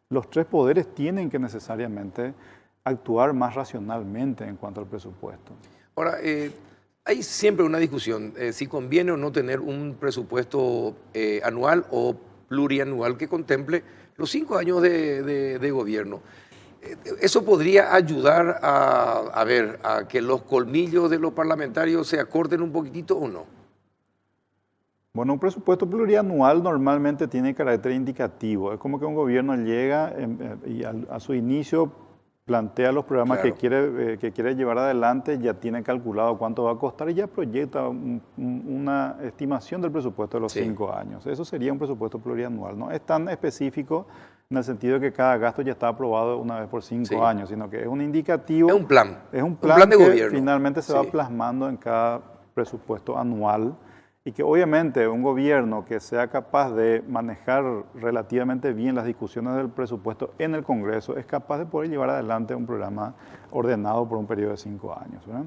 los tres poderes tienen que necesariamente actuar más racionalmente en cuanto al presupuesto. Ahora, hay siempre una discusión si conviene o no tener un presupuesto anual o plurianual que contemple los 5 años de gobierno. ¿Eso podría ayudar a que los colmillos de los parlamentarios se acorten un poquitito o no? Bueno, un presupuesto plurianual normalmente tiene carácter indicativo. Es como que un gobierno llega y a su inicio plantea los programas Claro. que quiere llevar adelante, ya tiene calculado cuánto va a costar y ya proyecta una estimación del presupuesto de los Sí. 5 años. Eso sería un presupuesto plurianual. No es tan específico en el sentido de que cada gasto ya está aprobado una vez por 5 Sí. años, sino que es un indicativo. Es un plan. Es un Un plan, plan de que gobierno. finalmente se va Sí. plasmando en cada presupuesto anual y que obviamente un gobierno que sea capaz de manejar relativamente bien las discusiones del presupuesto en el Congreso es capaz de poder llevar adelante un programa ordenado por un periodo de 5 años, ¿verdad?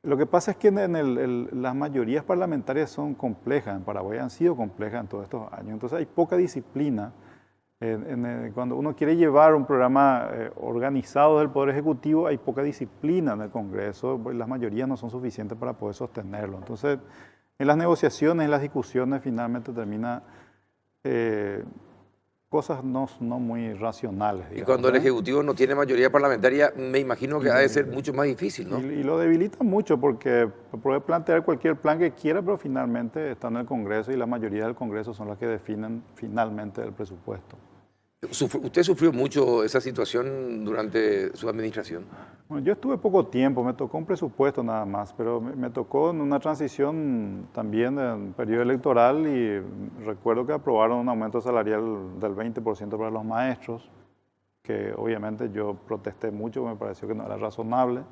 Lo que pasa es que las mayorías parlamentarias son complejas, en Paraguay han sido complejas en todos estos años, entonces hay poca disciplina. Cuando uno quiere llevar un programa organizado del Poder Ejecutivo, hay poca disciplina en el Congreso, pues las mayorías no son suficientes para poder sostenerlo. Entonces, en las negociaciones, en las discusiones, finalmente termina cosas no muy racionales. Y digamos, cuando el ¿verdad? Ejecutivo no tiene mayoría parlamentaria, me imagino que ha de ser mucho más difícil, ¿no? Y lo debilita mucho porque puede plantear cualquier plan que quiera, pero finalmente está en el Congreso y la mayoría del Congreso son las que definen finalmente el presupuesto. ¿Usted sufrió mucho esa situación durante su administración? Bueno, yo estuve poco tiempo, me tocó un presupuesto nada más, pero me tocó en una transición también en periodo electoral y recuerdo que aprobaron un aumento salarial del 20% para los maestros, que obviamente yo protesté mucho, me pareció que no era razonable.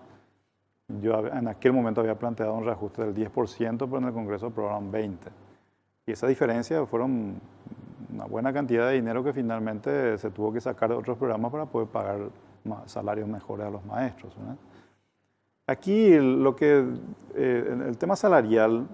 Yo en aquel momento había planteado un reajuste del 10%, pero en el Congreso aprobaron 20%. Y esa diferencia fueron una buena cantidad de dinero que finalmente se tuvo que sacar de otros programas para poder pagar salarios mejores a los maestros, ¿verdad? Aquí el tema salarial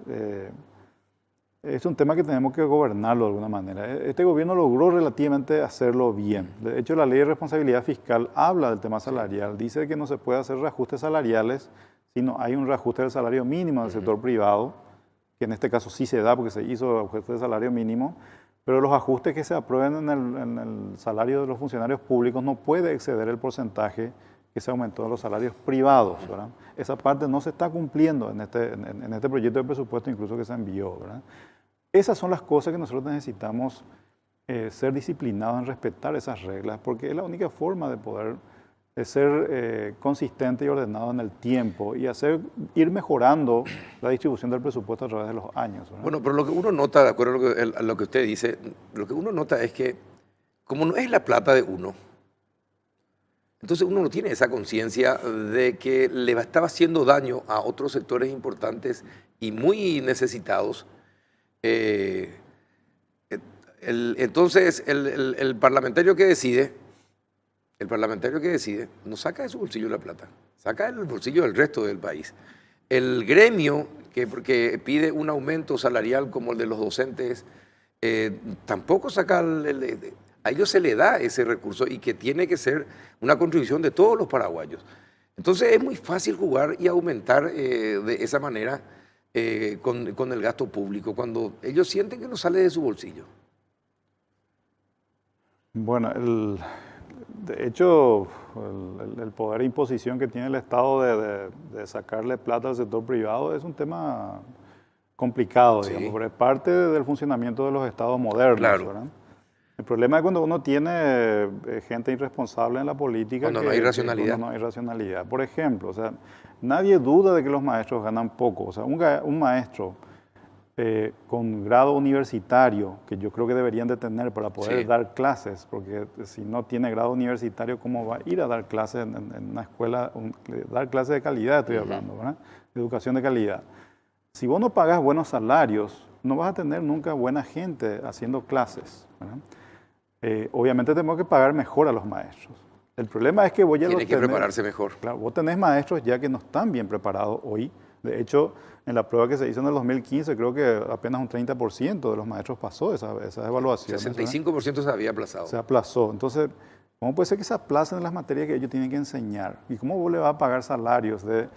es un tema que tenemos que gobernarlo de alguna manera. Este gobierno logró relativamente hacerlo bien. De hecho, la ley de responsabilidad fiscal habla del tema salarial. Dice que no se puede hacer reajustes salariales si no hay un reajuste del salario mínimo del sector privado, que en este caso sí se da porque se hizo ajuste de salario mínimo, pero los ajustes que se aprueben en el salario de los funcionarios públicos no puede exceder el porcentaje que se aumentó de los salarios privados, ¿verdad? Esa parte no se está cumpliendo en este proyecto de presupuesto incluso que se envió, ¿verdad? Esas son las cosas que nosotros necesitamos ser disciplinados en respetar esas reglas, porque es la única forma de poder ser consistente y ordenado en el tiempo y ir mejorando la distribución del presupuesto a través de los años, ¿verdad? Bueno, pero lo que uno nota, de acuerdo a lo que usted dice, lo que uno nota es que como no es la plata de uno, entonces uno no tiene esa conciencia de que le estaba haciendo daño a otros sectores importantes y muy necesitados. Entonces el parlamentario que decide no saca de su bolsillo la plata, saca del bolsillo del resto del país. El gremio que pide un aumento salarial como el de los docentes, tampoco saca, a ellos se le da ese recurso y que tiene que ser una contribución de todos los paraguayos. Entonces es muy fácil jugar y aumentar de esa manera con el gasto público, cuando ellos sienten que no sale de su bolsillo. Bueno, de hecho, el poder de imposición que tiene el Estado de sacarle plata al sector privado es un tema complicado, Sí. digamos, pero es parte del funcionamiento de los estados modernos, Claro. ¿verdad? El problema es cuando uno tiene gente irresponsable en la política. Cuando no hay racionalidad. Cuando no hay racionalidad. Por ejemplo, o sea, nadie duda de que los maestros ganan poco. O sea, un maestro con grado universitario, que yo creo que deberían de tener para poder Sí. dar clases, porque si no tiene grado universitario, ¿cómo va a ir a dar clases en una escuela? Dar clases de calidad, estoy hablando, ¿verdad? De educación de calidad. Si vos no pagas buenos salarios, no vas a tener nunca buena gente haciendo clases, ¿verdad? Obviamente tenemos que pagar mejor a los maestros. El problema es que vos ya Tiene que prepararse mejor. Claro, vos tenés maestros ya que no están bien preparados hoy De hecho, en la prueba que se hizo en el 2015, creo que apenas un 30% de los maestros pasó esas evaluaciones. 65% se había aplazado. Se aplazó. Entonces, ¿cómo puede ser que se aplacen las materias que ellos tienen que enseñar? ¿Y cómo vos le vas a pagar salarios de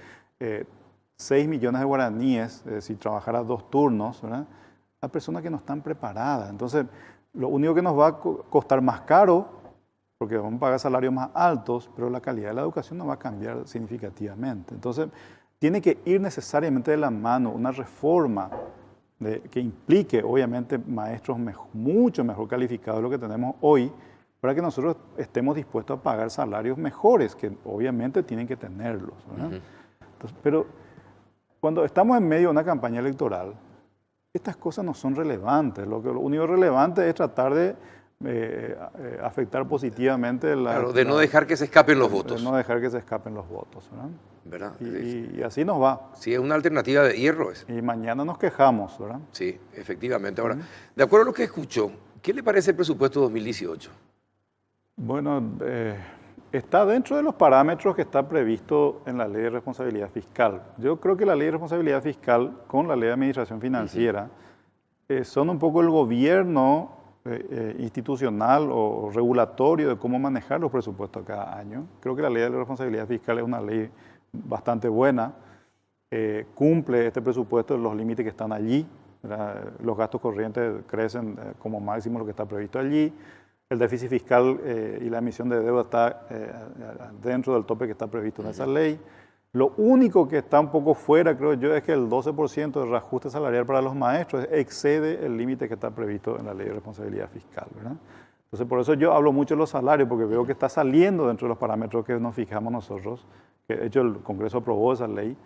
6 millones de guaraníes si trabajara 2 turnos, ¿verdad? A personas que no están preparadas? Entonces, lo único que nos va a costar más caro, porque vamos a pagar salarios más altos, pero la calidad de la educación no va a cambiar significativamente. Entonces, tiene que ir necesariamente de la mano una reforma que implique, obviamente, maestros mucho mejor calificados de lo que tenemos hoy, para que nosotros estemos dispuestos a pagar salarios mejores, que obviamente tienen que tenerlos, ¿verdad? Entonces, pero cuando estamos en medio de una campaña electoral, estas cosas no son relevantes. Lo único relevante es tratar de afectar positivamente de no dejar que se escapen los votos. De no dejar que se escapen los votos, ¿verdad? ¿Verdad? Y así nos va. Sí, es una alternativa de hierro. Y mañana nos quejamos, ¿verdad? Sí, efectivamente. Ahora, de acuerdo a lo que escucho, ¿qué le parece el presupuesto 2018? Bueno, está dentro de los parámetros que está previsto en la Ley de Responsabilidad Fiscal. Yo creo que la Ley de Responsabilidad Fiscal con la Ley de Administración Financiera son un poco el gobierno institucional o regulatorio de cómo manejar los presupuestos cada año. Creo que la Ley de Responsabilidad Fiscal es una ley bastante buena, cumple este presupuesto los límites que están allí, ¿verdad? Los gastos corrientes crecen como máximo lo que está previsto allí. El déficit fiscal y la emisión de deuda está dentro del tope que está previsto en esa ley. Lo único que está un poco fuera, creo yo, es que el 12% de reajuste salarial para los maestros excede el límite que está previsto en la Ley de Responsabilidad Fiscal, ¿verdad? Entonces, por eso yo hablo mucho de los salarios, porque veo que está saliendo dentro de los parámetros que nos fijamos nosotros, que de hecho el Congreso aprobó esa ley.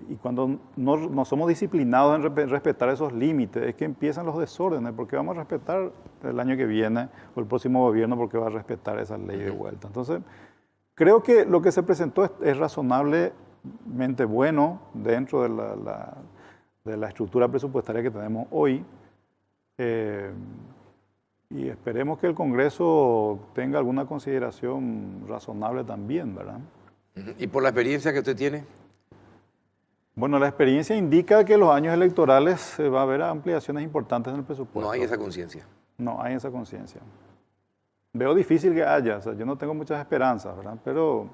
Y cuando no somos disciplinados en respetar esos límites, es que empiezan los desórdenes, porque vamos a respetar el año que viene, o el próximo gobierno, porque va a respetar esa ley de vuelta. Entonces, creo que lo que se presentó es razonablemente bueno dentro de la estructura presupuestaria que tenemos hoy. Y esperemos que el Congreso tenga alguna consideración razonable también, ¿verdad? ¿Y por la experiencia que usted tiene? Bueno, la experiencia indica que en los años electorales va a haber ampliaciones importantes en el presupuesto. No hay esa conciencia. No hay esa conciencia. Veo difícil que haya, o sea, yo no tengo muchas esperanzas, ¿verdad? Pero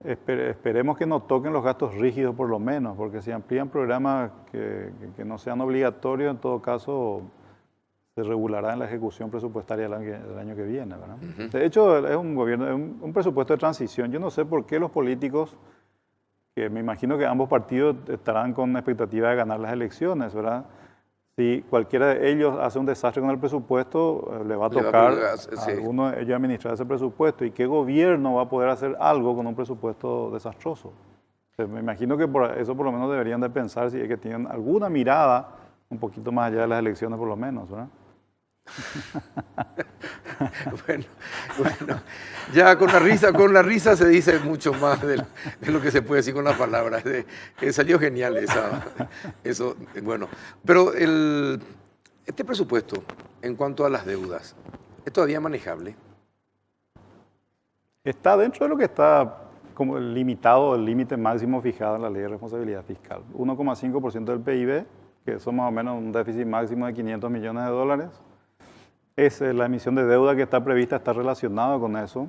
esperemos que no toquen los gastos rígidos por lo menos, porque si amplían programas que no sean obligatorios, en todo caso se regulará en la ejecución presupuestaria del año que viene, ¿verdad? De hecho, es un presupuesto de transición. Yo no sé por qué los políticos, que me imagino que ambos partidos estarán con expectativa de ganar las elecciones, ¿verdad? Si cualquiera de ellos hace un desastre con el presupuesto, le va a tocar a alguno de ellos administrar ese presupuesto. ¿Y qué gobierno va a poder hacer algo con un presupuesto desastroso? Me imagino que por eso por lo menos deberían de pensar si es que tienen alguna mirada un poquito más allá de las elecciones por lo menos, ¿verdad? Bueno, ya con la risa se dice mucho más de lo que se puede decir con las palabras. Salió genial eso. Bueno, pero este presupuesto, en cuanto a las deudas, ¿es todavía manejable? Está dentro de lo que está como limitado, el límite máximo fijado en la Ley de Responsabilidad Fiscal. 1,5% del PIB, que son más o menos un déficit máximo de 500 millones de dólares. La emisión de deuda que está prevista está relacionada con eso.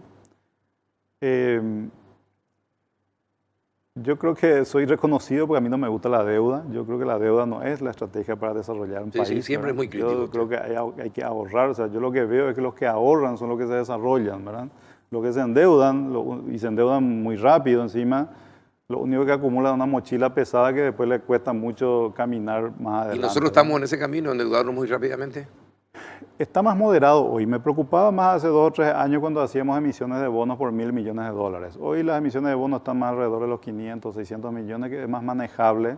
Yo creo que soy reconocido porque a mí no me gusta la deuda. Yo creo que la deuda no es la estrategia para desarrollar un país. Sí, siempre es muy crítico. Yo creo que hay que ahorrar. O sea, yo lo que veo es que los que ahorran son los que se desarrollan, ¿verdad? Los que se endeudan, y se endeudan muy rápido encima, lo único que acumula es una mochila pesada que después le cuesta mucho caminar más adelante. ¿Y nosotros estamos en ese camino, endeudarnos muy rápidamente? Está más moderado hoy. Me preocupaba más hace 2 o 3 años cuando hacíamos emisiones de bonos por 1.000 millones de dólares. Hoy las emisiones de bonos están más alrededor de los 500, 600 millones, que es más manejable.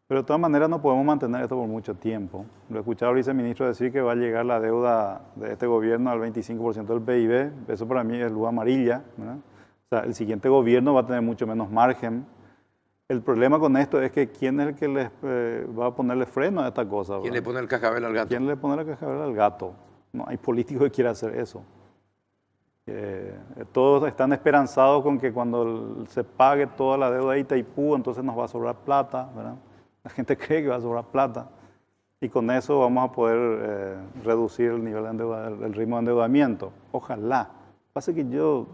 Pero de todas maneras no podemos mantener esto por mucho tiempo. Lo he escuchado al viceministro decir que va a llegar la deuda de este gobierno al 25% del PIB. Eso para mí es luz amarilla, ¿verdad? O sea, el siguiente gobierno va a tener mucho menos margen. El problema con esto es que ¿quién es el que les va a ponerle freno a esta cosa? ¿Quién le pone el cascabel al gato? ¿Quién le pone el cascabel al gato? No hay político que quiera hacer eso. Todos están esperanzados con que cuando se pague toda la deuda de Itaipú, entonces nos va a sobrar plata, ¿verdad? La gente cree que va a sobrar plata y con eso vamos a poder reducir el nivel de el ritmo de endeudamiento. Ojalá. Pasa que yo,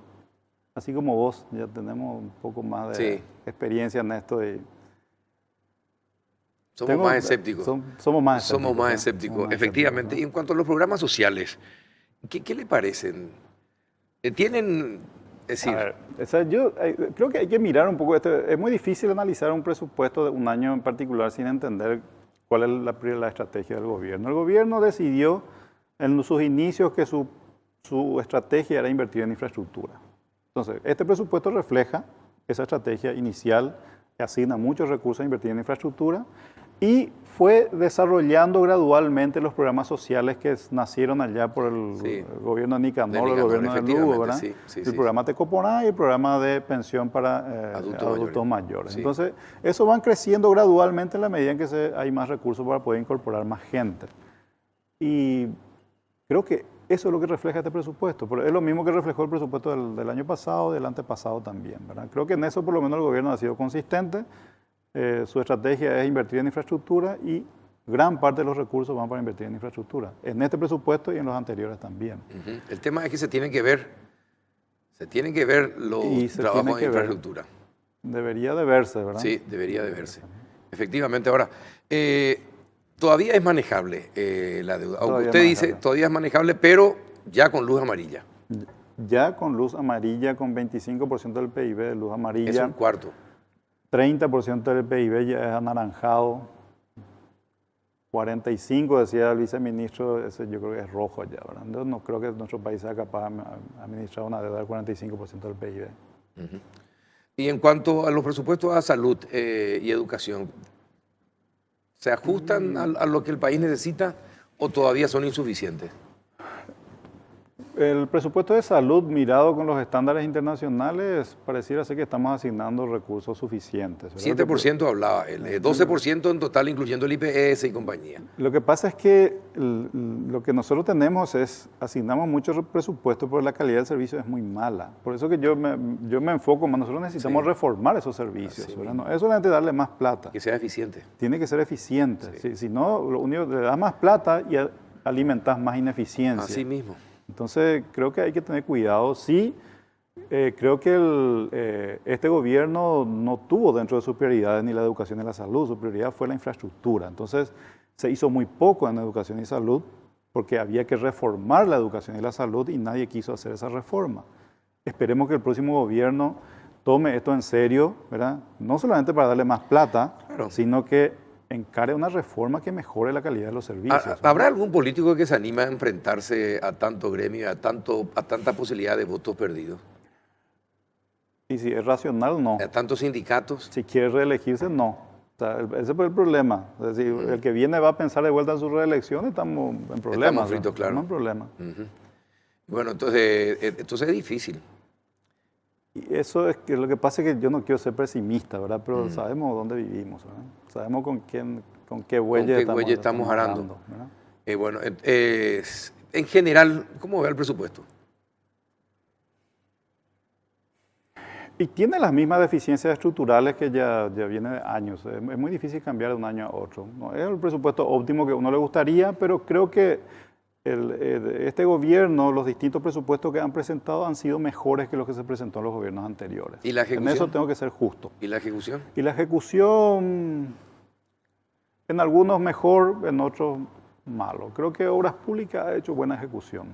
así como vos, ya tenemos un poco más de experiencia en esto y somos más escépticos. Somos más escépticos. Somos más escépticos, efectivamente. Y en cuanto a los programas sociales, ¿qué le parecen? ¿Tienen, es decir, A ver, o sea, yo creo que hay que mirar un poco esto. Es muy difícil analizar un presupuesto de un año en particular sin entender cuál es la estrategia del gobierno. El gobierno decidió en sus inicios que su estrategia era invertir en infraestructura. Entonces, este presupuesto refleja esa estrategia inicial, que asigna muchos recursos a invertir en infraestructura y fue desarrollando gradualmente los programas sociales que nacieron allá por el gobierno de Nicanor, el gobierno de Lugo, ¿verdad? El programa Tecoponá y el programa de pensión para adultos mayores. Sí. Entonces, eso van creciendo gradualmente en la medida en que hay más recursos para poder incorporar más gente. Y creo que eso es lo que refleja este presupuesto. Pero es lo mismo que reflejó el presupuesto del año pasado, del antepasado también, ¿verdad? Creo que en eso por lo menos el gobierno ha sido consistente. Su estrategia es invertir en infraestructura y gran parte de los recursos van para invertir en infraestructura. En este presupuesto y en los anteriores también. El tema es que se tienen que ver los trabajos de infraestructura. Debería de verse, ¿verdad? Sí, debería de verse. Efectivamente. Ahora, todavía es manejable la deuda. Aunque usted dice, todavía es manejable, pero ya con luz amarilla. Ya con luz amarilla, con 25% del PIB de luz amarilla. Es un cuarto. 30% del PIB ya es anaranjado. 45% decía el viceministro, ese yo creo que es rojo ya, ¿verdad? Yo no creo que nuestro país sea capaz de administrar una deuda del 45% del PIB. Y en cuanto a los presupuestos a salud y educación, ¿se ajustan a lo que el país necesita o todavía son insuficientes? El presupuesto de salud, mirado con los estándares internacionales, pareciera ser que estamos asignando recursos suficientes, ¿verdad? 7% hablaba él, 12% en total, incluyendo el IPS y compañía. Lo que pasa es que lo que nosotros tenemos es, asignamos mucho presupuesto, pero la calidad del servicio es muy mala. Por eso que yo me enfoco más, nosotros necesitamos reformar esos servicios, ¿verdad? No es solamente darle más plata. Que sea eficiente. Tiene que ser eficiente. Si no, lo único, le das más plata y alimentas más ineficiencia. Así mismo. Entonces, creo que hay que tener cuidado. Sí, creo que este gobierno no tuvo dentro de sus prioridades ni la educación ni la salud. Su prioridad fue la infraestructura. Entonces, se hizo muy poco en educación y salud porque había que reformar la educación y la salud y nadie quiso hacer esa reforma. Esperemos que el próximo gobierno tome esto en serio, ¿verdad? No solamente para darle más plata, sino que encare una reforma que mejore la calidad de los servicios. ¿Habrá algún político que se anime a enfrentarse a tanto gremio, a tanta posibilidad de votos perdidos? Y si es racional, no. ¿A tantos sindicatos? Si quiere reelegirse, no. O sea, ese es el problema. Es decir, el que viene va a pensar de vuelta en su reelección, estamos en problemas. Estamos fritos, claro. Estamos en problemas. Bueno, entonces es difícil. Y eso es que lo que pasa es que yo no quiero ser pesimista, ¿verdad? Pero sabemos dónde vivimos, ¿verdad? Sabemos con qué huella estamos arando. Bueno, en general, ¿cómo ve el presupuesto? Y tiene las mismas deficiencias estructurales que ya viene de años. Es muy difícil cambiar de un año a otro. No es el presupuesto óptimo que a uno le gustaría, pero creo que este gobierno, los distintos presupuestos que han presentado han sido mejores que los que se presentó en los gobiernos anteriores. ¿Y la ejecución? En eso tengo que ser justo. ¿Y la ejecución? Y la ejecución, en algunos mejor, en otros malo. Creo que Obras Públicas ha hecho buena ejecución.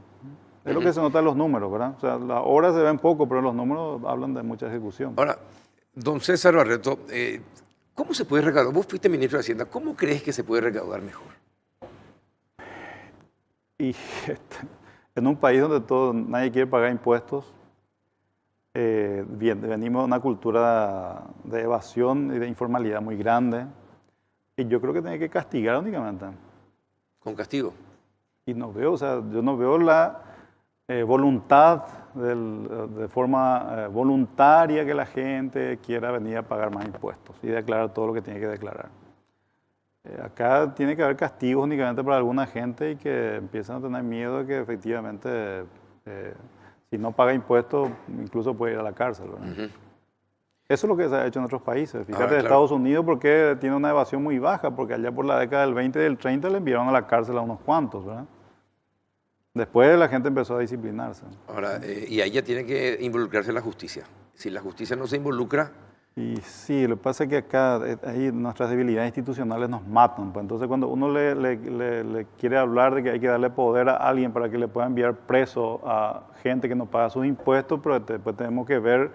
Es lo que se nota en los números, ¿verdad? O sea, las obras se ven poco, pero los números hablan de mucha ejecución. Ahora, don César Barreto, ¿cómo se puede recaudar? Vos fuiste ministro de Hacienda, ¿cómo crees que se puede recaudar mejor? Y en un país donde nadie quiere pagar impuestos, venimos de una cultura de evasión y de informalidad muy grande, y yo creo que tiene que castigar únicamente. ¿Con castigo? Y no veo, o sea, yo no veo la voluntad de forma voluntaria que la gente quiera venir a pagar más impuestos y declarar todo lo que tiene que declarar. Acá tiene que haber castigos únicamente para alguna gente y que empiezan a tener miedo de que efectivamente Si no paga impuestos, incluso puede ir a la cárcel, ¿verdad? Ujú. Eso es lo que se ha hecho en otros países. Fíjate, Claro. Estados Unidos, ¿por qué tiene una evasión muy baja? Porque allá por la década del 20 y del 30 le enviaron a la cárcel a unos cuantos, ¿verdad? Después la gente empezó a disciplinarse. Ahora, y ahí ya tiene que involucrarse la justicia. Si la justicia no se involucra, Y sí, lo que pasa es que acá ahí nuestras debilidades institucionales nos matan. Pues entonces cuando uno le quiere hablar de que hay que darle poder a alguien para que le pueda enviar preso a gente que no paga sus impuestos, pero después tenemos que ver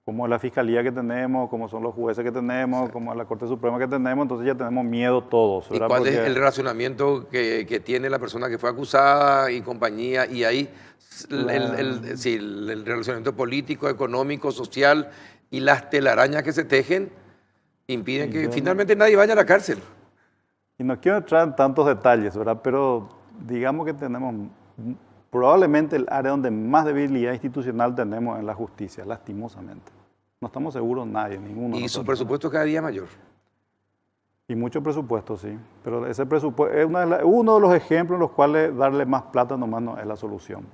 cómo es la fiscalía que tenemos, cómo son los jueces que tenemos, cómo es la Corte Suprema que tenemos, entonces ya tenemos miedo todos. ¿y ¿verdad? cuál es Porque el relacionamiento que tiene la persona que fue acusada y compañía? Y ahí sí, el relacionamiento político, económico, social y las telarañas que se tejen impiden que finalmente nadie vaya a la cárcel. Y no quiero entrar en tantos detalles, ¿verdad? Pero digamos que tenemos probablemente el área donde más debilidad institucional tenemos en la justicia, lastimosamente. No estamos seguros nadie, ninguno. de Y su nosotros. presupuesto es cada día mayor. Y mucho presupuesto, sí. Pero ese presupuesto es uno de los ejemplos en los cuales darle más plata nomás no es la solución.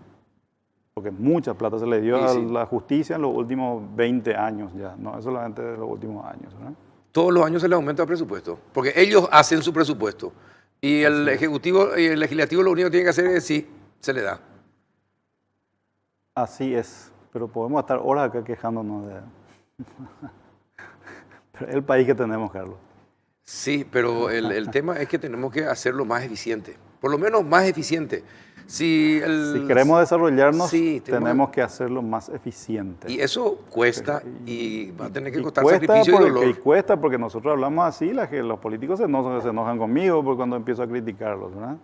Porque mucha plata se le dio a la justicia en los últimos 20 años ya, no es solamente de los últimos años, ¿verdad? Todos los años se le aumenta el presupuesto, porque ellos hacen su presupuesto. Y el Ejecutivo y el Legislativo lo único que tiene que hacer es decir, se le da. Así es, pero podemos estar horas acá quejándonos de... Pero es el país que tenemos, Carlos. Sí, pero el tema es que tenemos que hacerlo más eficiente, por lo menos más eficiente. Si queremos desarrollarnos, sí, tenemos que hacerlo más eficiente. Y eso cuesta y va a tener que costar cuesta sacrificio y porque, dolor. y cuesta porque nosotros hablamos así, los políticos se enojan conmigo por cuando empiezo a criticarlos, ¿verdad?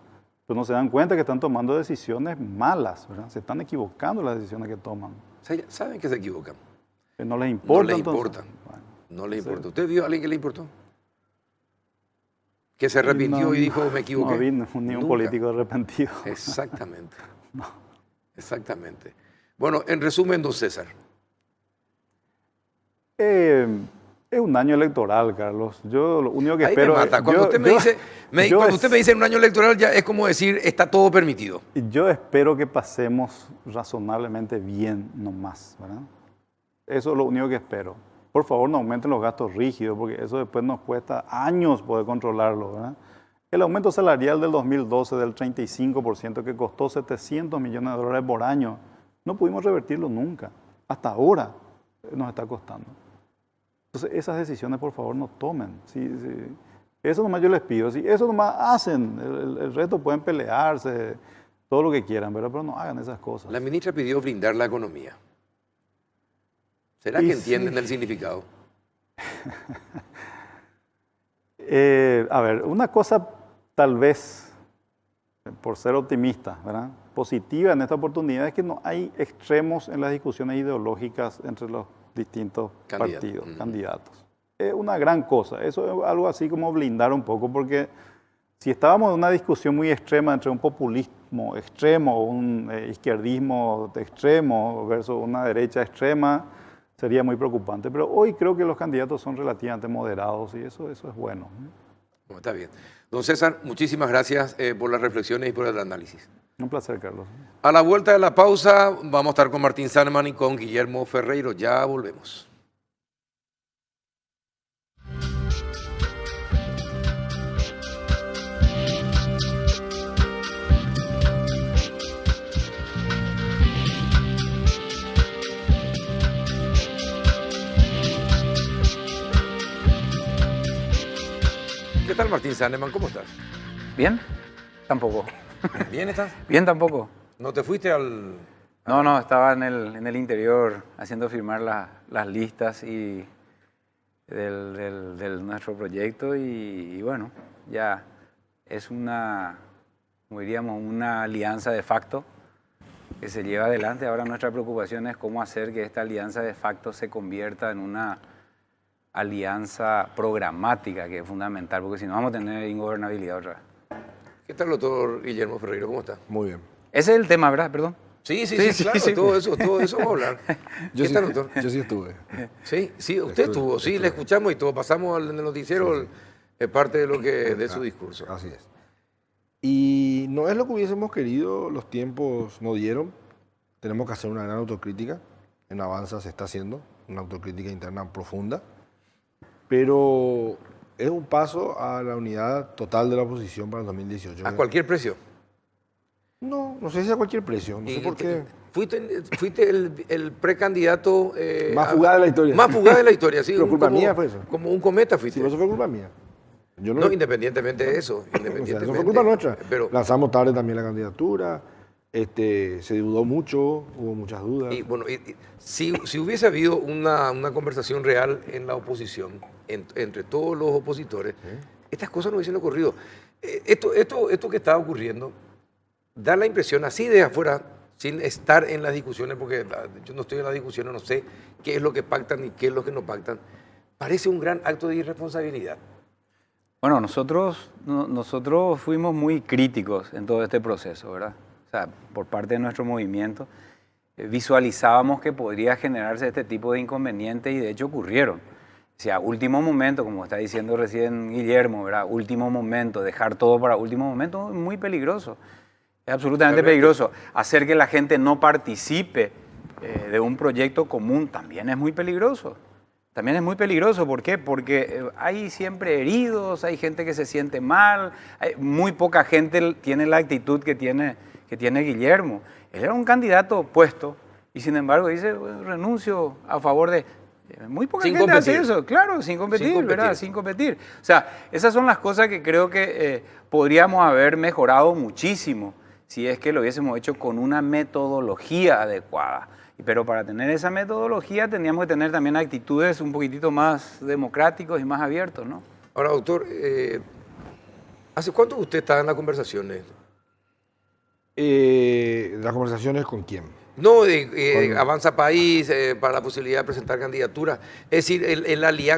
Pero no se dan cuenta que están tomando decisiones malas, ¿verdad? Se están equivocando las decisiones que toman. O sea, saben que se equivocan. No les importa. No les entonces. importa. Bueno, No le importa. ¿Usted vio a alguien que le importó? Que se arrepintió no, y dijo, me equivoqué. No vi ni un Nunca. político arrepentido. Exactamente. Exactamente. Bueno, en resumen, don César. Es un año electoral, Carlos. Yo lo único que Ahí espero... me mata. Cuando usted me dice en un año electoral, ya es como decir, está todo permitido. Yo espero que pasemos razonablemente bien nomás, ¿verdad? Eso es lo único que espero. Por favor, no aumenten los gastos rígidos, porque eso después nos cuesta años poder controlarlo, ¿verdad? El aumento salarial del 2012 del 35%, que costó 700 millones de dólares por año, no pudimos revertirlo nunca. Hasta ahora nos está costando. Entonces, esas decisiones, por favor, no tomen. Eso nomás yo les pido. Si eso nomás hacen, el resto pueden pelearse, todo lo que quieran, ¿verdad? Pero no hagan esas cosas. La ministra pidió blindar la economía. ¿Será Y que entienden el significado? A ver, una cosa tal vez, por ser optimista, ¿verdad? Positiva en esta oportunidad es que no hay extremos en las discusiones ideológicas entre los distintos partidos, candidatos. Es una gran cosa. Eso es algo así como blindar un poco, porque si estábamos en una discusión muy extrema entre un populismo extremo, un izquierdismo extremo versus una derecha extrema, sería muy preocupante. Pero hoy creo que los candidatos son relativamente moderados y eso es bueno. Bueno, está bien. Don César, muchísimas gracias por las reflexiones y por el análisis. Un placer, Carlos. A la vuelta de la pausa vamos a estar con Martín Sanman y con Guillermo Ferreiro. Ya volvemos. ¿Qué tal, Martín Sanman? ¿Cómo estás? ¿Bien? Tampoco. ¿Bien estás? Bien tampoco. ¿No te fuiste al...? No, estaba en el interior haciendo firmar las listas y del nuestro proyecto y bueno, ya es como diríamos, una alianza de facto que se lleva adelante. Ahora nuestra preocupación es cómo hacer que esta alianza de facto se convierta en una alianza programática, que es fundamental, porque si no vamos a tener ingobernabilidad otra vez. ¿Qué tal, doctor Guillermo Ferreiro? ¿Cómo está? Muy bien. Ese es el tema, ¿verdad? Perdón. Sí, claro, sí. todo eso vamos a hablar. ¿Qué tal, doctor? Yo sí estuve. Sí, usted estuvo, sí, le escuchamos y todo, pasamos en el noticiero parte de lo que de su discurso. Así es. Y no es lo que hubiésemos querido, los tiempos no dieron. tenemos que hacer una gran autocrítica. En Avanza se está haciendo una autocrítica interna profunda, pero es un paso a la unidad total de la oposición para el 2018. ¿A cualquier precio? No, no sé si a cualquier precio, no sé por qué. Fuiste el precandidato... Más fugaz de la historia. Más fugaz de la historia, sí. Pero culpa mía fue eso. Como un cometa fuiste. Sí, eso fue culpa mía. Yo No, independientemente de eso. o sea, Independientemente. eso fue culpa nuestra. Pero, Lanzamos tarde también la candidatura, se dudó mucho, hubo muchas dudas. y, bueno, si hubiese habido una conversación real en la oposición, entre todos los opositores, estas cosas no hubiesen ocurrido. Esto que está ocurriendo da la impresión, así de afuera, sin estar en las discusiones, porque yo no estoy en las discusiones, no sé qué es lo que pactan y qué es lo que no pactan, parece un gran acto de irresponsabilidad. Bueno, nosotros fuimos muy críticos en todo este proceso, ¿verdad? O sea, por parte de nuestro movimiento, visualizábamos que podría generarse este tipo de inconvenientes y de hecho ocurrieron. O sea, último momento, como está diciendo recién Guillermo, ¿verdad? Último momento, dejar todo para último momento es muy peligroso. Es absolutamente peligroso. Hacer que la gente no participe de un proyecto común también es muy peligroso. También es muy peligroso. ¿Por qué? Porque hay siempre heridos, hay gente que se siente mal, muy poca gente tiene la actitud que tiene Guillermo. Él era un candidato opuesto y sin embargo dice, bueno, renuncio a favor de... Muy poca gente hace eso, claro, sin competir, ¿verdad? Sin competir. O sea, esas son las cosas que creo que podríamos haber mejorado muchísimo si es que lo hubiésemos hecho con una metodología adecuada. Pero para tener esa metodología teníamos que tener también actitudes un poquitito más democráticos y más abiertos, ¿no? Ahora, doctor, ¿hace cuánto usted está en las conversaciones? ¿Las conversaciones con quién? No, Avanza País, para la posibilidad de presentar candidaturas. Es decir,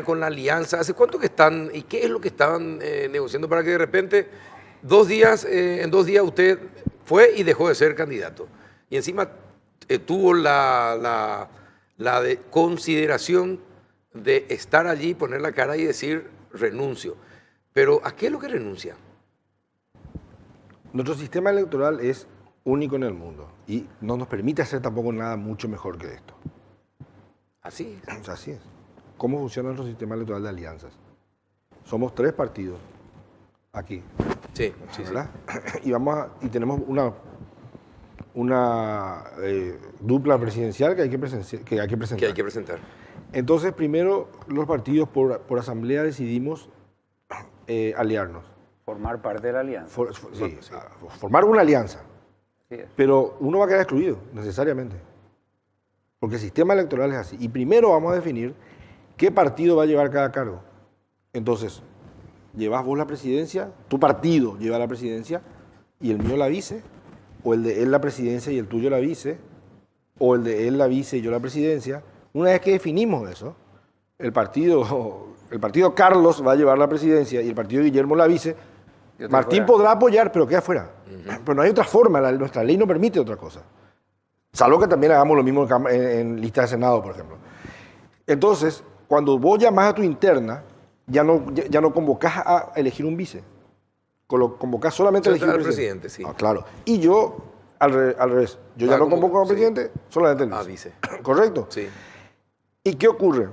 con la alianza. ¿Hace cuánto que están y qué es lo que estaban negociando para que de repente en 2 días usted fue y dejó de ser candidato? Y encima tuvo la consideración de estar allí, poner la cara y decir renuncio. Pero ¿a qué es lo que renuncia? Nuestro sistema electoral es único en el mundo y no nos permite hacer tampoco nada mucho mejor que esto. Así es. O sea, así es. ¿Cómo funciona nuestro sistema electoral de alianzas? Somos 3 partidos aquí, Sí, sí, ¿verdad? Y tenemos una dupla presidencial que hay que presentar. Entonces, primero los partidos por asamblea decidimos aliarnos. Formar parte de la alianza. Formar una alianza. Sí es. Pero uno va a quedar excluido, necesariamente. Porque el sistema electoral es así. Y primero vamos a definir qué partido va a llevar cada cargo. Entonces, llevas vos la presidencia, tu partido lleva la presidencia y el mío la vice, o el de él la presidencia y el tuyo la vice, o el de él la vice y yo la presidencia. Una vez que definimos eso, el partido Carlos va a llevar la presidencia y el partido Guillermo la vice. Martín podrá apoyar, pero queda fuera. Pero no hay otra forma, nuestra ley no permite otra cosa. Salvo que también hagamos lo mismo en lista de Senado, por ejemplo. Entonces, cuando vos llamás a tu interna, ya no convocás a elegir un vice. Convocás solamente a elegir un presidente. Sí. Claro. Y yo, al revés. Yo ya no convoco a presidente, solamente el vice. ¿Correcto? Sí. ¿Y qué ocurre?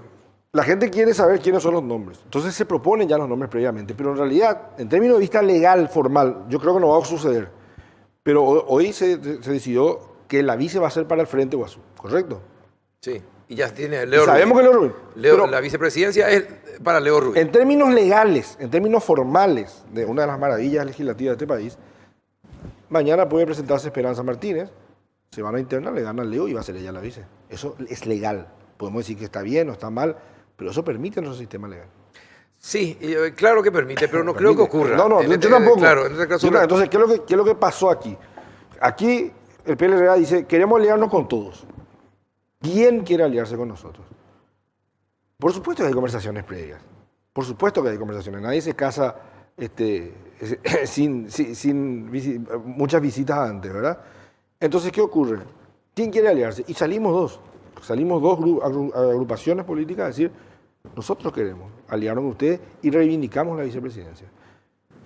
La gente quiere saber quiénes son los nombres. Entonces se proponen ya los nombres previamente. Pero en realidad, en términos de vista legal, formal, yo creo que no va a suceder. Pero hoy se decidió que la vice va a ser para el Frente Guasú. ¿Correcto? Sí. Y ya tiene Leo Rubin. Sabemos que Leo Rubin. Pero la vicepresidencia es para Leo Rubin. En términos legales, en términos formales, de una de las maravillas legislativas de este país, mañana puede presentarse Esperanza Martínez, se van a interna, le gana a Leo y va a ser ella la vice. Eso es legal. Podemos decir que está bien o está mal, pero eso permite nuestro sistema legal. Sí, claro que permite, pero no creo que ocurra. No, yo tampoco. Claro, en este caso... Entonces, ¿qué es lo que pasó aquí? Aquí el PLRA dice, queremos aliarnos con todos. ¿Quién quiere aliarse con nosotros? Por supuesto que hay conversaciones previas. Por supuesto que hay conversaciones. Nadie se casa sin muchas visitas antes, ¿verdad? Entonces, ¿qué ocurre? ¿Quién quiere aliarse? Y salimos dos agrupaciones políticas a decir, nosotros queremos aliarnos con ustedes y reivindicamos la vicepresidencia.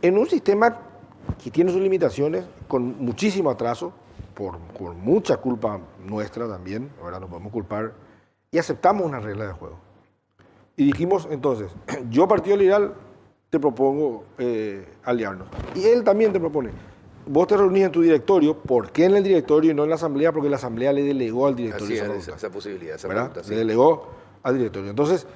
En un sistema que tiene sus limitaciones, con muchísimo atraso, por mucha culpa nuestra también, ahora nos podemos culpar, y aceptamos una regla de juego. Y dijimos entonces, yo Partido Liberal te propongo aliarnos. Y él también te propone. Vos te reunís en tu directorio. ¿Por qué en el directorio y no en la asamblea? Porque la asamblea le delegó al directorio esa posibilidad, esa ¿verdad? pregunta, sí. Le delegó al directorio. Entonces,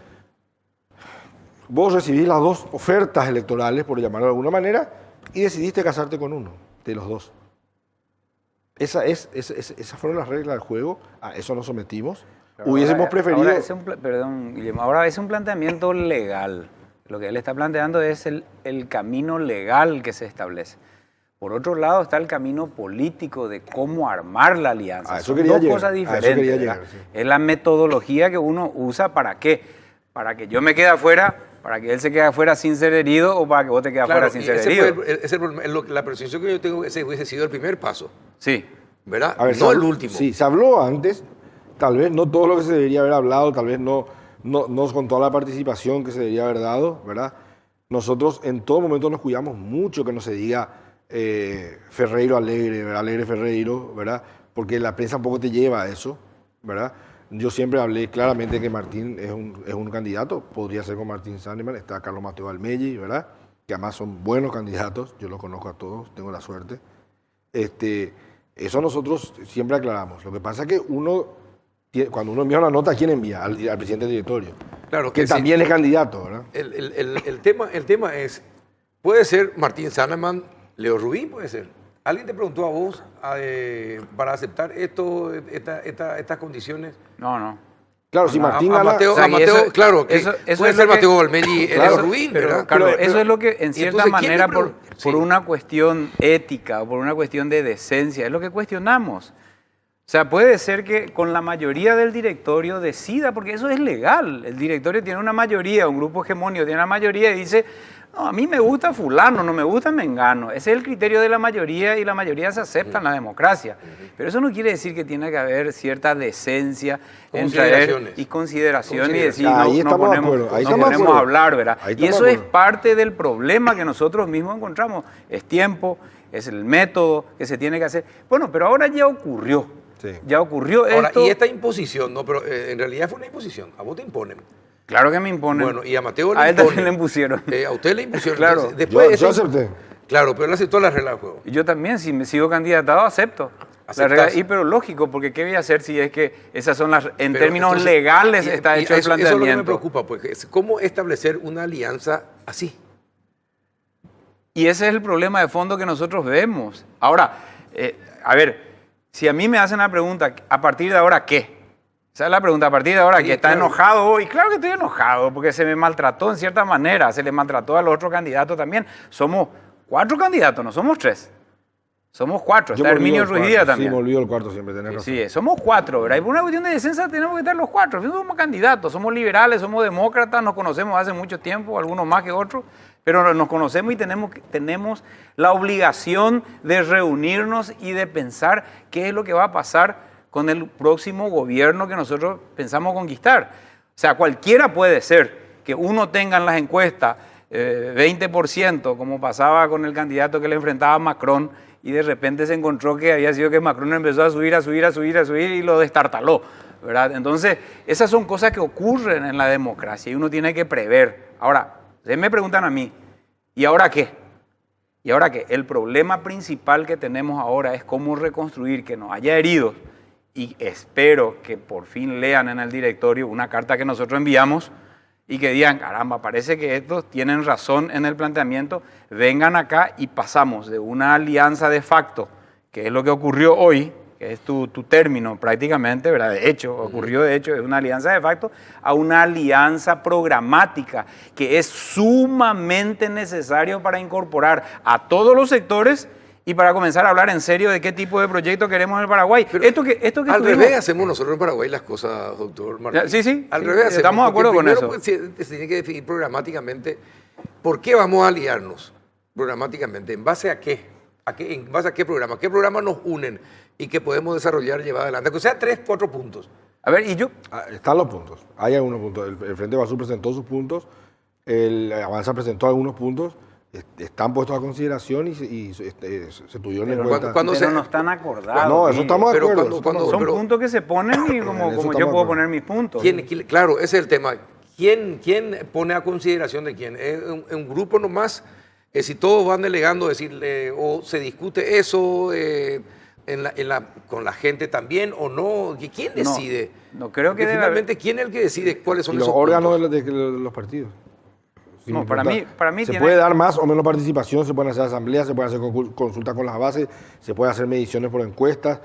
vos recibís las dos ofertas electorales, por llamarlo de alguna manera, y decidiste casarte con uno de los dos. Esas fueron las reglas del juego. A eso nos sometimos. Hubiésemos preferido... Perdón, Guillermo. Ahora es un planteamiento legal. Lo que él está planteando es el camino legal que se establece. Por otro lado está el camino político de cómo armar la alianza. Eso quería Son dos llegar, cosas a eso diferentes. quería ¿verdad? llegar, sí. Es la metodología que uno usa ¿para qué? Para que yo me quede afuera, para que él se quede afuera sin ser herido o para que vos te quedes afuera sin ser herido. La percepción que yo tengo, ese hubiese sido el primer paso, Sí. ¿verdad? A ver, No el último. Sí, se habló antes, tal vez no todo lo que se debería haber hablado, tal vez no con toda la participación que se debería haber dado, ¿verdad? Nosotros en todo momento nos cuidamos mucho que no se diga Ferreiro Alegre, ¿verdad? Alegre Ferreiro, ¿verdad? Porque la prensa un poco te lleva a eso, ¿verdad? Yo siempre hablé claramente que Martín es un candidato, podría ser con Martín Sannemann, está Carlos Mateo Almelli, ¿verdad? Que además son buenos candidatos, yo los conozco a todos, tengo la suerte. Eso nosotros siempre aclaramos. Lo que pasa es que cuando uno envía una nota, ¿a quién envía? Al presidente del directorio. Claro que sí. también es candidato, ¿verdad? El tema es, puede ser Martín Sannemann, Leo Rubín, puede ser. ¿Alguien te preguntó a vos para aceptar estas condiciones? No. Claro, si Martín gana... Mateo, O sea, y Mateo, eso- claro, que eso puede es ser lo que- Mateo Almelli, Claro, Leo Rubín, pero, ¿verdad? Carlos, Pero- eso es lo que en y cierta entonces, ¿quién manera, le por sí. una cuestión ética o por una cuestión de decencia, es lo que cuestionamos. O sea, puede ser que con la mayoría del directorio decida, porque eso es legal. El directorio tiene una mayoría, un grupo hegemónico tiene una mayoría y dice, no, a mí me gusta fulano, no me gusta mengano. Ese es el criterio de la mayoría y la mayoría se acepta en la democracia. Pero eso no quiere decir que tiene que haber cierta decencia en traer y consideración y decir, Ahí no estamos de ponemos, acuerdo, ahí no estamos de ponemos acuerdo. a hablar, ¿verdad? Ahí Y estamos eso de es acuerdo. parte del problema que nosotros mismos encontramos. Es tiempo, es el método que se tiene que hacer. Bueno, pero ahora ya ocurrió. Sí. Ya ocurrió Ahora, esto. y esta imposición, no, pero en realidad fue una imposición, a vos te imponen. Claro que me imponen. Bueno, y a Mateo A le él también imponen. le impusieron. A usted le impusieron. Claro. Entonces, después Yo eso- acepté. Claro, pero él aceptó la regla del juego. Y yo también, si me sigo candidatado, acepto. La ¿Aceptás? regla- y pero lógico, porque ¿qué voy a hacer si es que esas son las... En Pero términos entonces, legales y- está y hecho el eso es lo que me planteamiento. preocupa, pues, es cómo establecer una alianza así. Y ese es el problema de fondo que nosotros vemos. Ahora, a ver, si a mí me hacen la pregunta, ¿a partir de ahora qué? Esa es la pregunta, ¿a partir de ahora Sí, que está claro. enojado hoy? Claro que estoy enojado, porque se me maltrató en cierta manera, se le maltrató a los otros candidatos también. Somos 4 candidatos, no somos 3. Somos 4, Yo está me olvido Herminio el Ruiz cuarto, Díaz Sí, también. me olvido el cuarto siempre, tenés razón. Sí, somos 4, ¿verdad? Y por una cuestión de decencia tenemos que estar los 4. Somos candidatos, somos liberales, somos demócratas, nos conocemos hace mucho tiempo, algunos más que otros, pero nos conocemos y tenemos la obligación de reunirnos y de pensar qué es lo que va a pasar con el próximo gobierno que nosotros pensamos conquistar. O sea, cualquiera puede ser que uno tenga en las encuestas 20%, como pasaba con el candidato que le enfrentaba a Macron, y de repente se encontró que había sido que Macron empezó a subir y lo destartaló, ¿verdad? Entonces, esas son cosas que ocurren en la democracia y uno tiene que prever. Ahora, ustedes me preguntan a mí, ¿y ahora qué? ¿Y ahora qué? El problema principal que tenemos ahora es cómo reconstruir que no haya heridos, y espero que por fin lean en el directorio una carta que nosotros enviamos y que digan, caramba, parece que estos tienen razón en el planteamiento, vengan acá y pasamos de una alianza de facto, que es lo que ocurrió hoy, que es tu término prácticamente, ¿verdad? De hecho, ocurrió de hecho, es una alianza de facto, a una alianza programática, que es sumamente necesario para incorporar a todos los sectores y para comenzar a hablar en serio de qué tipo de proyecto queremos en el Paraguay. Pero esto que al tuvimos- revés hacemos nosotros en Paraguay las cosas, doctor Martín. Sí, Al sí, revés hacemos, estamos de porque acuerdo con primero, eso. pues, se tiene que definir programáticamente por qué vamos a aliarnos programáticamente, en base a qué, en base a qué programas nos unen y que podemos desarrollar, llevar adelante, que sea 3, 4 puntos. A ver, y yo, Están los puntos. Hay algunos puntos. El Frente Basú presentó sus puntos, el Avanza presentó algunos puntos. están puestos a consideración y se tuvieron en Pero cuenta. Pero no están acordados. No, eso estamos de Pero acuerdo. cuando- Son pero- puntos que se ponen y En como eso yo estamos puedo de acuerdo. poner mis puntos. Claro, ese es el tema. ¿Quién pone a consideración de quién? ¿Es un grupo nomás? Si todos van delegando, decirle, o se discute eso con la gente también, o no. ¿Quién No, decide? no creo que Porque debe finalmente, ¿quién es el que decide cuáles son Y los esos órganos puntos? de los partidos. Sin No, para importar. mí se tiene- puede dar más o menos participación, se pueden hacer asambleas, se pueden hacer consultas con las bases, se pueden hacer mediciones por encuestas.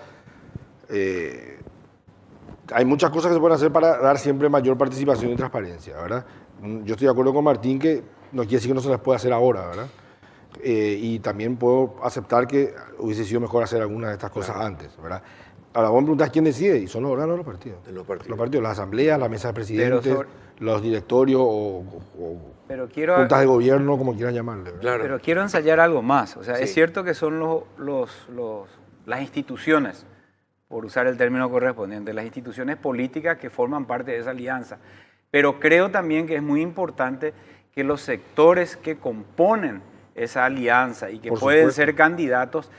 Hay muchas cosas que se pueden hacer para dar siempre mayor participación y transparencia, ¿verdad? Yo estoy de acuerdo con Martín que no quiere decir que no se las pueda hacer ahora, ¿verdad? Y también puedo aceptar que hubiese sido mejor hacer algunas de estas cosas antes, ¿verdad? Ahora vos me preguntás quién decide, y son los órganos de los partidos. De los partidos. Los partidos, las asambleas, la mesa de presidentes, sobre- los directorios o Pero quiero, juntas de gobierno, como quieran llamarle. ¿verdad? Claro. pero quiero ensayar algo más. O sea, Sí. es cierto que son las instituciones, por usar el término correspondiente, las instituciones políticas que forman parte de esa alianza. Pero creo también que es muy importante que los sectores que componen esa alianza y que Por pueden supuesto. ser candidatos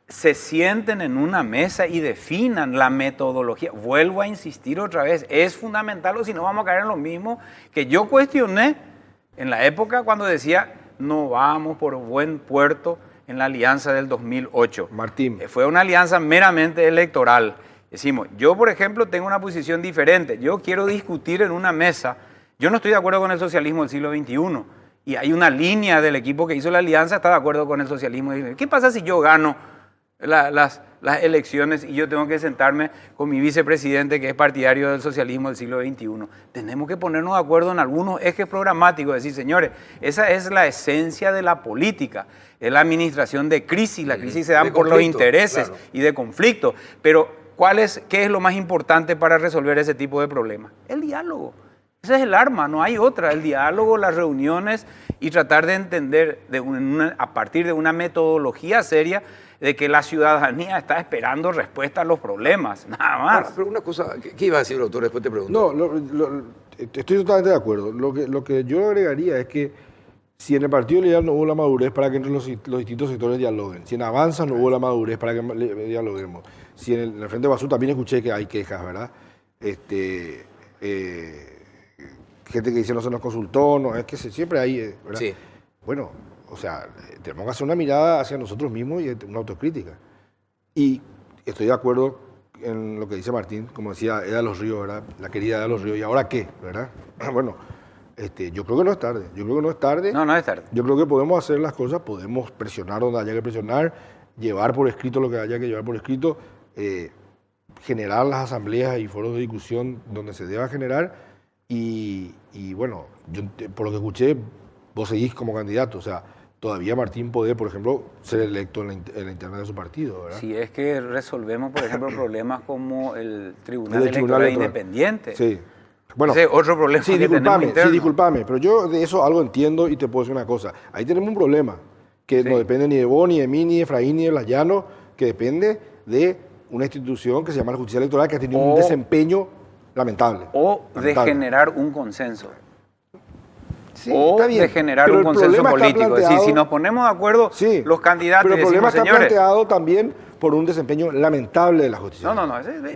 se sienten en una mesa y definan la metodología. Vuelvo a insistir otra vez, es fundamental o si no vamos a caer en lo mismo que yo cuestioné en la época cuando decía no vamos por buen puerto en la alianza del 2008. Martín. Fue una alianza meramente electoral. Decimos, yo por ejemplo tengo una posición diferente, yo quiero discutir en una mesa, yo no estoy de acuerdo con el socialismo del siglo XXI y hay una línea del equipo que hizo la alianza, está de acuerdo con el socialismo. ¿Qué pasa si yo gano las elecciones y yo tengo que sentarme con mi vicepresidente que es partidario del socialismo del siglo XXI? Tenemos que ponernos de acuerdo en algunos ejes programáticos, decir, señores, esa es la esencia de la política, es la administración de crisis, la crisis se dan De por los conflicto, intereses claro. y de conflicto, pero ¿qué es lo más importante para resolver ese tipo de problemas? El diálogo. Ese es el arma, no hay otra. El diálogo, las reuniones y tratar de entender a partir de una metodología seria de que la ciudadanía está esperando respuesta a los problemas, nada más. Ahora, pero una cosa, ¿qué iba a decir, doctor? Después te pregunto. No, estoy totalmente de acuerdo. Lo que yo agregaría es que si en el Partido Liberal no hubo la madurez para que entre los distintos sectores dialoguen, si en Avanza no hubo la madurez para que dialoguemos, si en el Frente Basú también escuché que hay quejas, ¿verdad? Gente que dice no se nos consultó, no, es que siempre hay, ¿verdad? Sí. Bueno, o sea, tenemos que hacer una mirada hacia nosotros mismos y una autocrítica. Y estoy de acuerdo en lo que dice Martín, como decía Eda Los Ríos, ¿verdad? La querida Eda Los Ríos, ¿y ahora qué? ¿Verdad? Bueno, yo creo que no es tarde. Yo creo que no es tarde. No es tarde. Yo creo que podemos hacer las cosas, podemos presionar donde haya que presionar, llevar por escrito lo que haya que llevar por escrito, generar las asambleas y foros de discusión donde se deba generar. Y bueno, yo, por lo que escuché, vos seguís como candidato. O sea, todavía Martín puede, por ejemplo, ser electo en la interna de su partido, ¿verdad? Si es que resolvemos, por ejemplo, problemas como el Tribunal El Electoral Tribunal Independiente. Sí. Bueno, Ese es otro problema sí, que tenemos interno. disculpame, pero yo de eso algo entiendo y te puedo decir una cosa. Ahí tenemos un problema que no depende ni de vos, ni de mí, ni de Efraín, ni de Layano, que depende de una institución que se llama la Justicia Electoral, que ha tenido un desempeño lamentable. O de Lamentable. generar un consenso. Sí, O está bien, de generar pero un el consenso problema está político. Es decir, planteado- si nos ponemos de acuerdo Sí, los candidatos pero y el problema decimos, está señores... planteado también por un desempeño lamentable de la justicia. No,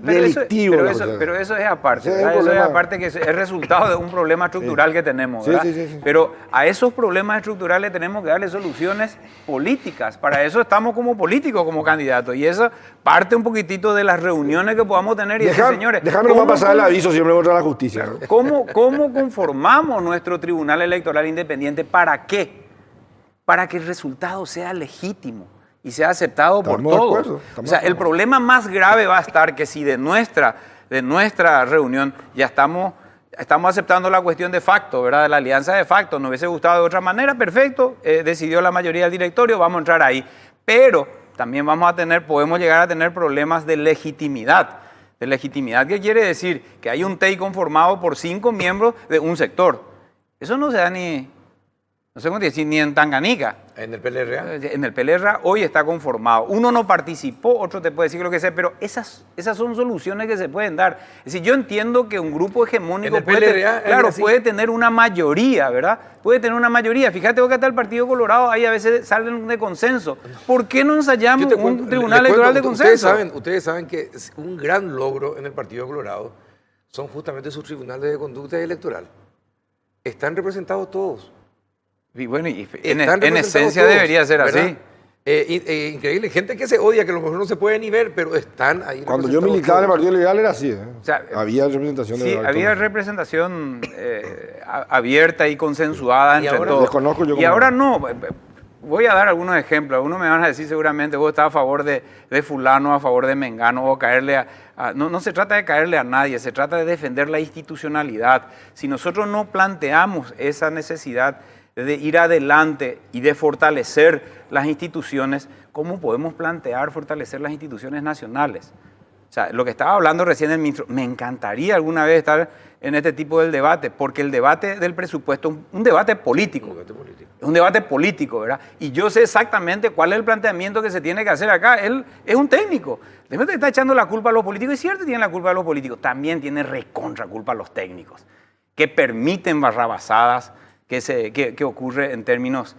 Delictivo la justicia. pero eso es aparte, Ese es el ¿verdad? Eso es problema. aparte que es resultado de un problema estructural que tenemos, Sí, ¿verdad? sí. Pero a esos problemas estructurales tenemos que darle soluciones políticas. Para eso estamos como políticos, como candidatos. Y eso parte un poquitito de las reuniones que podamos tener y decir, señores... Déjame nomás ¿cómo- pasar el aviso siempre contra la justicia. ¿no? ¿Cómo conformamos nuestro Tribunal Electoral Independiente? ¿Para qué? Para que el resultado sea legítimo y sea aceptado por Estamos de todos. acuerdo, estamos O sea, de el acuerdo. problema más grave va a estar que si de nuestra reunión ya estamos aceptando la cuestión de facto, ¿verdad? De la alianza de facto, nos hubiese gustado de otra manera, perfecto, decidió la mayoría del directorio, vamos a entrar ahí. Pero también podemos llegar a tener problemas de legitimidad. ¿De legitimidad qué quiere decir? Que hay un TEI conformado por 5 miembros de un sector. Eso no se da ni No sé cómo te decir, ni en Tanganica. En el PLRA. En el PLRA hoy está conformado. Uno no participó, otro te puede decir lo que sea, pero esas son soluciones que se pueden dar. Es decir, yo entiendo que un grupo hegemónico En el PLRA, puede tener una mayoría, ¿verdad? Puede tener una mayoría. Fíjate vos que hasta el Partido Colorado ahí a veces salen de consenso. ¿Por qué no ensayamos un tribunal electoral de consenso? Ustedes saben que un gran logro en el Partido Colorado son justamente sus tribunales de conducta electoral. Están representados todos. Y bueno, y Están en representados esencia todos, debería ser ¿verdad? así. Increíble, gente que se odia, que a lo mejor no se puede ni ver, pero están ahí. Cuando yo militaba en el Partido Liberal era así, ¿eh? O sea, había representación de Sí, verdad, había todo. representación abierta y consensuada Y entre ahora todos. desconozco yo Y cómo ahora era. no. Voy a dar algunos ejemplos. Algunos me van a decir seguramente, vos estás a favor de fulano, a favor de mengano, o caerle no se trata de caerle a nadie, se trata de defender la institucionalidad. Si nosotros no planteamos esa necesidad de ir adelante y de fortalecer las instituciones, ¿cómo podemos plantear fortalecer las instituciones nacionales? O sea, lo que estaba hablando recién el ministro, me encantaría alguna vez estar en este tipo de debate, porque el debate del presupuesto es un debate político. Es un debate político, ¿verdad? Y yo sé exactamente cuál es el planteamiento que se tiene que hacer acá. Él es un técnico. De repente está echando la culpa a los políticos, y cierto, tiene la culpa a los políticos. También tiene recontra culpa a los técnicos, que permiten barrabasadas que ocurre en términos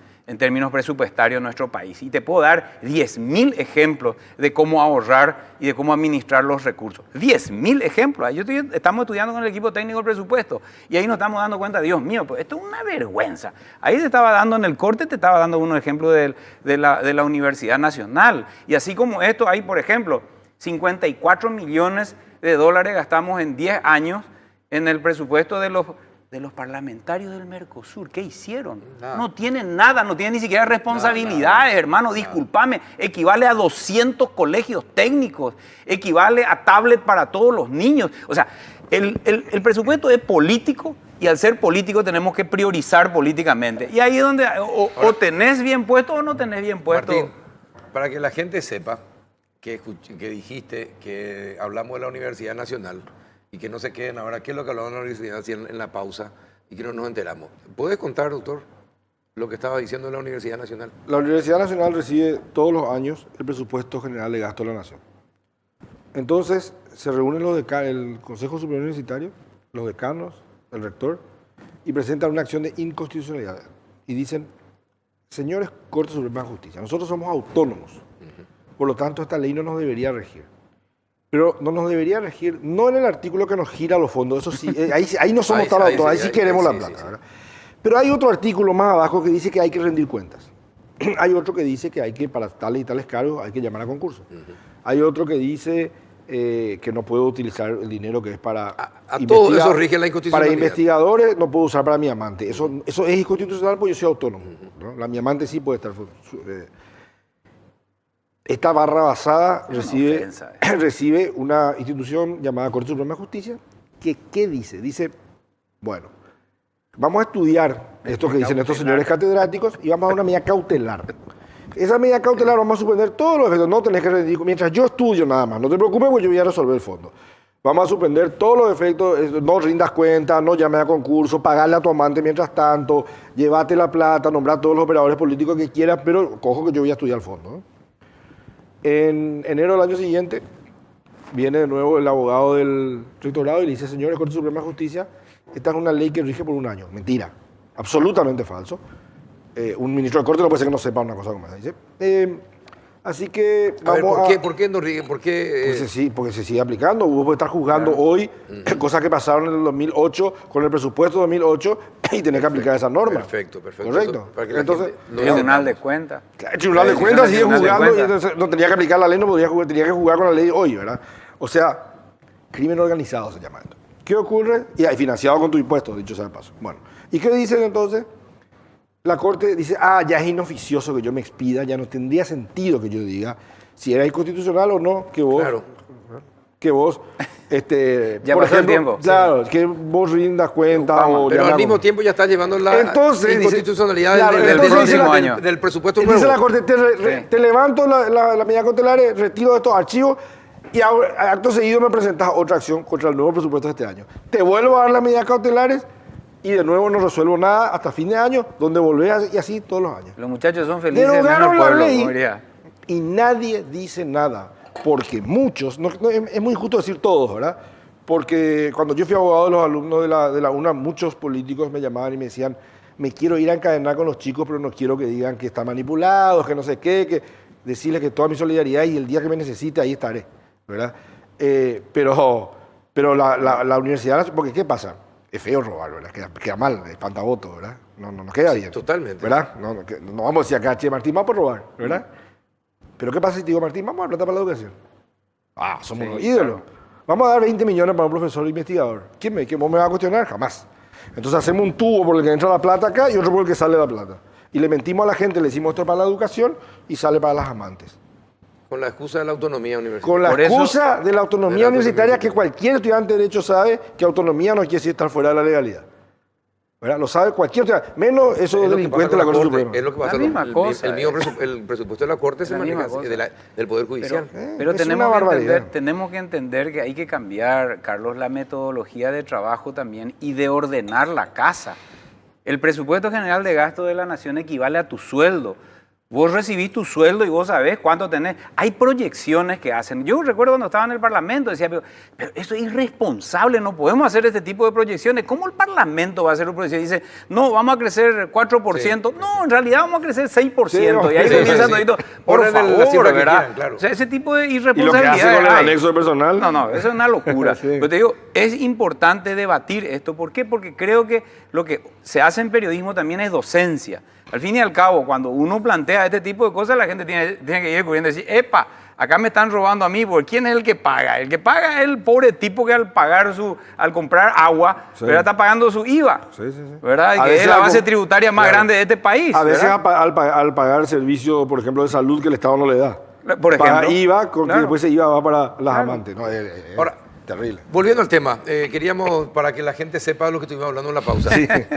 presupuestarios en nuestro país. Y te puedo dar 10.000 ejemplos de cómo ahorrar y de cómo administrar los recursos. 10.000 ejemplos. Estamos estudiando con el equipo técnico el presupuesto y ahí nos estamos dando cuenta, Dios mío, pues esto es una vergüenza. Ahí te estaba dando, en el corte te estaba dando unos ejemplos de la Universidad Nacional. Y así como esto, hay, por ejemplo, 54 millones de dólares gastamos en 10 años en el presupuesto de los parlamentarios del Mercosur. ¿Qué hicieron? Nada. No tienen nada, no tienen ni siquiera responsabilidades, hermano, discúlpame. Equivale a 200 colegios técnicos, equivale a tablet para todos los niños. O sea, el presupuesto es político y al ser político tenemos que priorizar políticamente. Y ahí es donde o tenés bien puesto o no tenés bien puesto. Martín, para que la gente sepa que dijiste que hablamos de la Universidad Nacional y que no se queden ahora, ¿qué es lo que hablamos de la Universidad en la pausa y que no nos enteramos? ¿Puedes contar, doctor, lo que estaba diciendo de la Universidad Nacional? La Universidad Nacional recibe todos los años el presupuesto general de gasto de la Nación. Entonces, se reúnen el Consejo Superior Universitario, los decanos, el rector, y presentan una acción de inconstitucionalidad. Y dicen, señores Corte Suprema de Justicia, nosotros somos autónomos, por lo tanto esta ley no nos debería regir. Pero no nos debería regir, no en el artículo que nos gira los fondos, eso sí, ahí no somos tan autónomos, ahí sí queremos la plata. ¿Verdad? Pero hay otro artículo más abajo que dice que hay que rendir cuentas. Hay otro que dice que hay que, para tales y tales cargos, hay que llamar a concurso. Hay otro que dice que no puedo utilizar el dinero que es para... A todo eso rige la Para inconstitucionalidad. investigadores no puedo usar para mi amante. Eso es inconstitucional porque yo soy autónomo. ¿No? Mi amante sí puede estar... Esta barra basada recibe una institución llamada Corte Suprema de Justicia que, ¿qué dice? Dice, bueno, vamos a estudiar esto que dicen estos señores catedráticos y vamos a dar una medida cautelar. Esa medida cautelar vamos a suspender todos los efectos, no tenés que rendir, mientras yo estudio nada más, no te preocupes porque yo voy a resolver el fondo. Vamos a suspender todos los efectos, no rindas cuenta, no llames a concurso, pagarle a tu amante mientras tanto, llévate la plata, nombrar a todos los operadores políticos que quieras, pero cojo que yo voy a estudiar el fondo, ¿no? En enero del año siguiente viene de nuevo el abogado del rectorado y le dice, señores Corte Suprema de Justicia, esta es una ley que rige por un año. Mentira, absolutamente falso. Un ministro de Corte no puede ser que no sepa una cosa como esa. Dice, así que vamos ¿por qué no rige? ¿Por qué, porque se sigue aplicando. Vos podés estar juzgando hoy cosas que pasaron en el 2008 con el presupuesto 2008 y tenés que aplicar esa norma. Perfecto. Correcto. Para que la Entonces, gente Tribunal de Cuentas. el Tribunal de Cuentas sigue juzgando y entonces no tenía que aplicar la ley, tenía que jugar con la ley hoy, ¿verdad? O sea, crimen organizado se llama esto. ¿Qué ocurre? Y hay financiado con tu impuesto, dicho sea de paso. Bueno, ¿y qué dicen entonces? La Corte dice, ya es inoficioso que yo me expida, ya no tendría sentido que yo diga si era inconstitucional o no, que vos... Claro. Que vos, ya por pasó ejemplo, el tiempo. claro, que vos rindas cuenta o pero llamar- al mismo tiempo ya está llevando la Entonces, inconstitucionalidad dice- claro, del entonces dice próximo la- año. del presupuesto Dice nuevo. la Corte, te levanto la medida cautelar, retiro de estos archivos y acto seguido me presentas otra acción contra el nuevo presupuesto de este año. Te vuelvo a dar las medidas cautelares y de nuevo no resuelvo nada hasta fin de año, donde volvés y así todos los años. Los muchachos son felices, menos el Derogaron la pueblo, ley como diría. y nadie dice nada, porque muchos, es muy injusto decir todos, ¿verdad? Porque cuando yo fui abogado de los alumnos de la UNA, muchos políticos me llamaban y me decían, me quiero ir a encadenar con los chicos, pero no quiero que digan que están manipulados, que no sé qué, que decirles que toda mi solidaridad y el día que me necesite ahí estaré, ¿verdad? Pero la universidad, porque ¿qué pasa? Es feo robar, ¿verdad? Queda mal, espantavoto, ¿verdad? No nos queda bien. Totalmente. ¿Verdad? No vamos a decir acá, che, Martín, vamos por robar, ¿verdad? Pero ¿qué pasa si te digo, Martín, vamos a dar plata para la educación? Ah, somos unos ídolos. Vamos a dar 20 millones para un profesor investigador. ¿Quién vos me va a cuestionar? Jamás. Entonces hacemos un tubo por el que entra la plata acá y otro por el que sale la plata. Y le mentimos a la gente, le decimos esto es para la educación y sale para las amantes. Con la excusa de la autonomía universitaria. Con la Por eso- excusa de la autonomía universitaria, que cualquier estudiante de Derecho sabe que autonomía no quiere decir estar fuera de la legalidad. ¿Verdad? Lo sabe cualquier estudiante. Menos esos Es lo que delincuentes de pasa la con Corte Corte, Suprema. es lo que pasa La misma cosa, el presupuesto de la Corte se La maneja misma cosa. del Poder Judicial. Pero es tenemos una que, barbaridad. tenemos que entender que hay que cambiar, Carlos, la metodología de trabajo también y de ordenar la casa. El presupuesto general de gasto de la nación equivale a tu sueldo. Vos recibís tu sueldo y vos sabés cuánto tenés. Hay proyecciones que hacen. Yo recuerdo cuando estaba en el Parlamento, decía, pero eso es irresponsable, no podemos hacer este tipo de proyecciones. ¿Cómo el Parlamento va a hacer una proyección? Dice, no, vamos a crecer 4%. Sí. No, en realidad vamos a crecer 6%. Sí, y ahí sí, comienzan sí. todito, Ponen por la cifra favor, que ¿verdad? quieran, claro. O sea, ese tipo de Y lo que irresponsabilidad. hace con el hay. anexo de personal. No, eso es una locura. Sí. Pero te digo, es importante debatir esto. ¿Por qué? Porque creo que lo que se hace en periodismo también es docencia. Al fin y al cabo, cuando uno plantea este tipo de cosas, la gente tiene que ir corriendo y decir, epa, acá me están robando a mí, porque ¿quién es el que paga? El que paga es el pobre tipo que al comprar agua, Sí. ¿verdad? Está pagando su IVA, Sí. ¿verdad? Y A que veces es la algo- base tributaria más Claro. grande de este país. A veces ¿verdad? al pagar servicio, por ejemplo, de salud que el Estado no le da. Por Paga ejemplo. IVA, con que Claro. después ese IVA va para las Claro. amantes. No, Ahora, terrible. Volviendo al tema, queríamos, para que la gente sepa lo que estuvimos hablando en la pausa,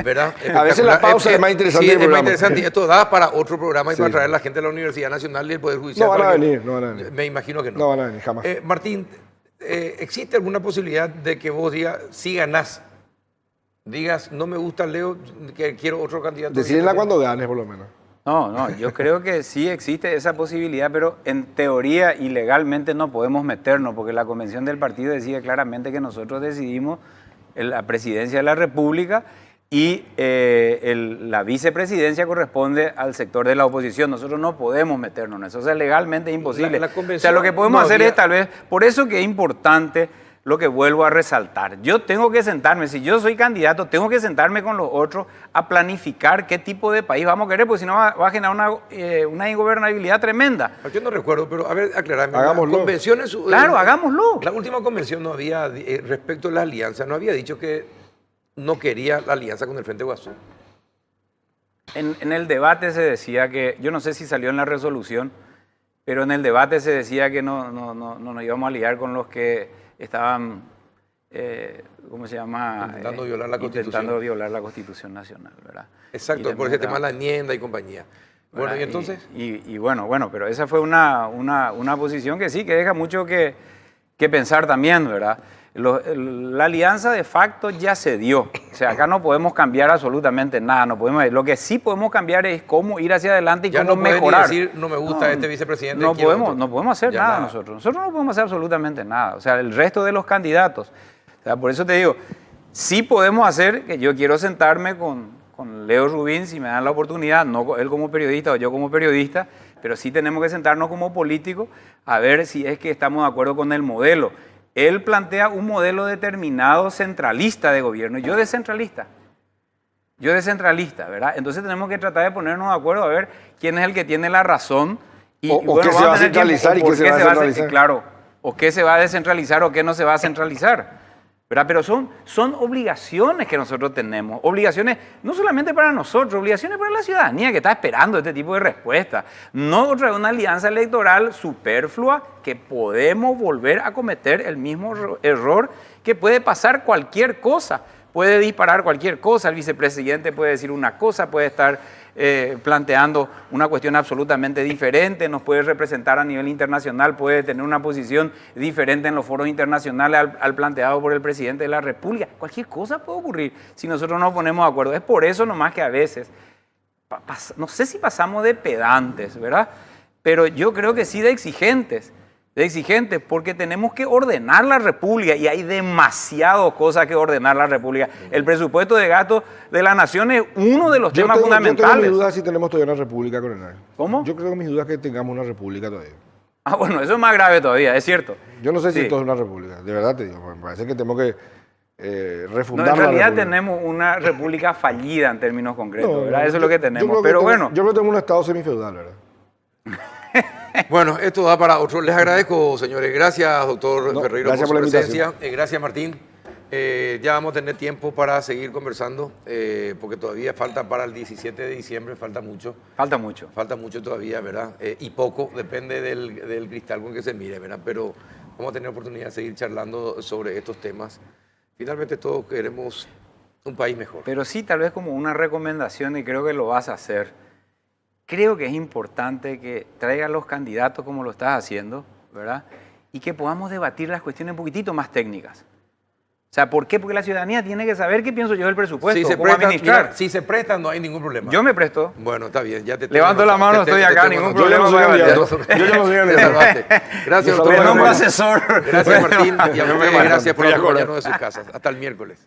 ¿verdad? A veces la pausa es más interesante Sí, del es más programa. interesante. Y esto da para otro programa y Sí. para traer a la gente de la Universidad Nacional y el Poder Judicial. No van a para que- venir, no van a venir. Me imagino que no. No van a venir, jamás. Martín, ¿existe alguna posibilidad de que vos digas, si ganás, digas, no me gusta Leo, que quiero otro candidato? Decídenla cuando ganes, por lo menos. No, yo creo que sí existe esa posibilidad, pero en teoría y legalmente no podemos meternos, porque la convención del partido decide claramente que nosotros decidimos la presidencia de la República y la vicepresidencia corresponde al sector de la oposición. Nosotros no podemos meternos en eso, o sea, legalmente es imposible. La O convención sea, lo que podemos no hacer había- es tal vez, por eso que es importante lo que vuelvo a resaltar. Yo tengo que sentarme, si yo soy candidato, tengo que sentarme con los otros a planificar qué tipo de país vamos a querer, porque si no va a generar una ingobernabilidad tremenda. Yo no recuerdo, pero a ver, aclarame. Hagámoslo. Las convenciones, Claro, hagámoslo. La última convención no había, respecto a la alianza, no había dicho que no quería la alianza con el Frente Guasú. En el debate se decía que, yo no sé si salió en la resolución, pero en el debate se decía que no nos íbamos a liar con los que estaban, ¿cómo se llama? Intentando violar la Constitución. Intentando violar la Constitución Nacional, ¿verdad? Exacto, Y por ese tema de también la enmienda y compañía. Bueno, ¿verdad? y entonces, Y bueno, pero esa fue una posición que sí, que deja mucho que pensar también, ¿verdad? La alianza de facto ya se dio. O sea, acá no podemos cambiar absolutamente nada. No podemos, lo que sí podemos cambiar es cómo ir hacia adelante y ya cómo no pueden ni mejorar. decir, no me gusta este vicepresidente. No quiero podemos, otro. no podemos hacer Ya nada nosotros. Nosotros no podemos hacer absolutamente nada. O sea, el resto de los candidatos. O sea, por eso te digo, sí podemos hacer, que yo quiero sentarme con Leo Rubín, si me dan la oportunidad, no él como periodista o yo como periodista, pero sí tenemos que sentarnos como políticos a ver si es que estamos de acuerdo con el modelo. Él plantea un modelo determinado centralista de gobierno, yo descentralista, ¿verdad? Entonces tenemos que tratar de ponernos de acuerdo a ver quién es el que tiene la razón. O qué se va a centralizar y qué se va a descentralizar. Claro, o qué se va a descentralizar o qué no se va a centralizar. ¿Verdad? Pero son obligaciones que nosotros tenemos, obligaciones no solamente para nosotros, obligaciones para la ciudadanía que está esperando este tipo de respuesta. No otra vez una alianza electoral superflua que podemos volver a cometer el mismo error, que puede pasar cualquier cosa, puede disparar cualquier cosa, el vicepresidente puede decir una cosa, puede estar planteando una cuestión absolutamente diferente, nos puede representar a nivel internacional, puede tener una posición diferente en los foros internacionales al planteado por el presidente de la República. Cualquier cosa puede ocurrir si nosotros nos ponemos de acuerdo. Es por eso nomás que a veces, no sé si pasamos de pedantes, ¿verdad? Pero yo creo que sí de exigentes, porque tenemos que ordenar la República y hay demasiadas cosas que ordenar la República. El presupuesto de gasto de la nación es uno de los temas fundamentales. Yo tengo mis dudas si tenemos todavía una república, coronel. ¿Cómo? Yo creo que mis dudas que tengamos una república todavía. Ah, bueno, eso es más grave todavía, es cierto. Yo no sé si Sí. esto es una república, de verdad te digo, me parece que tenemos que No, refundar en la realidad república. tenemos una república fallida en términos concretos, No, ¿verdad? Eso es yo- lo que yo tenemos. creo que Pero tengo- bueno, Yo creo que tenemos un estado semifeudal, ¿verdad? Bueno, esto da para otro. Les agradezco, señores. Gracias, doctor No, Ferreiro, gracias por por su la presencia. Gracias, Martín. Ya vamos a tener tiempo para seguir conversando, porque todavía falta para el 17 de diciembre, falta mucho. falta mucho. Falta mucho todavía, ¿verdad? Y poco, depende del cristal con que se mire, ¿verdad? Pero vamos a tener oportunidad de seguir charlando sobre estos temas. Finalmente todos queremos un país mejor. Pero sí, tal vez como una recomendación, y creo que lo vas a hacer. Creo que es importante que traigan los candidatos como lo estás haciendo, ¿verdad? Y que podamos debatir las cuestiones un poquitito más técnicas. O sea, ¿por qué? Porque la ciudadanía tiene que saber qué pienso yo del presupuesto, Si se cómo prestan, administrar. mira, si se prestan, no hay ningún problema. Yo me presto. Bueno, está bien. Ya te Levanto la mano, estoy acá, ningún Yo ya no problema. soy para candidato. debatir. Yo ya no soy Te candidato. salvaste. Gracias, Yo doctor. Le nombro Bueno, asesor. Gracias, Martín. Y a Yo me ustedes, mato. gracias por Estoy de acuerdo. acompañarnos de sus casas. Hasta el miércoles.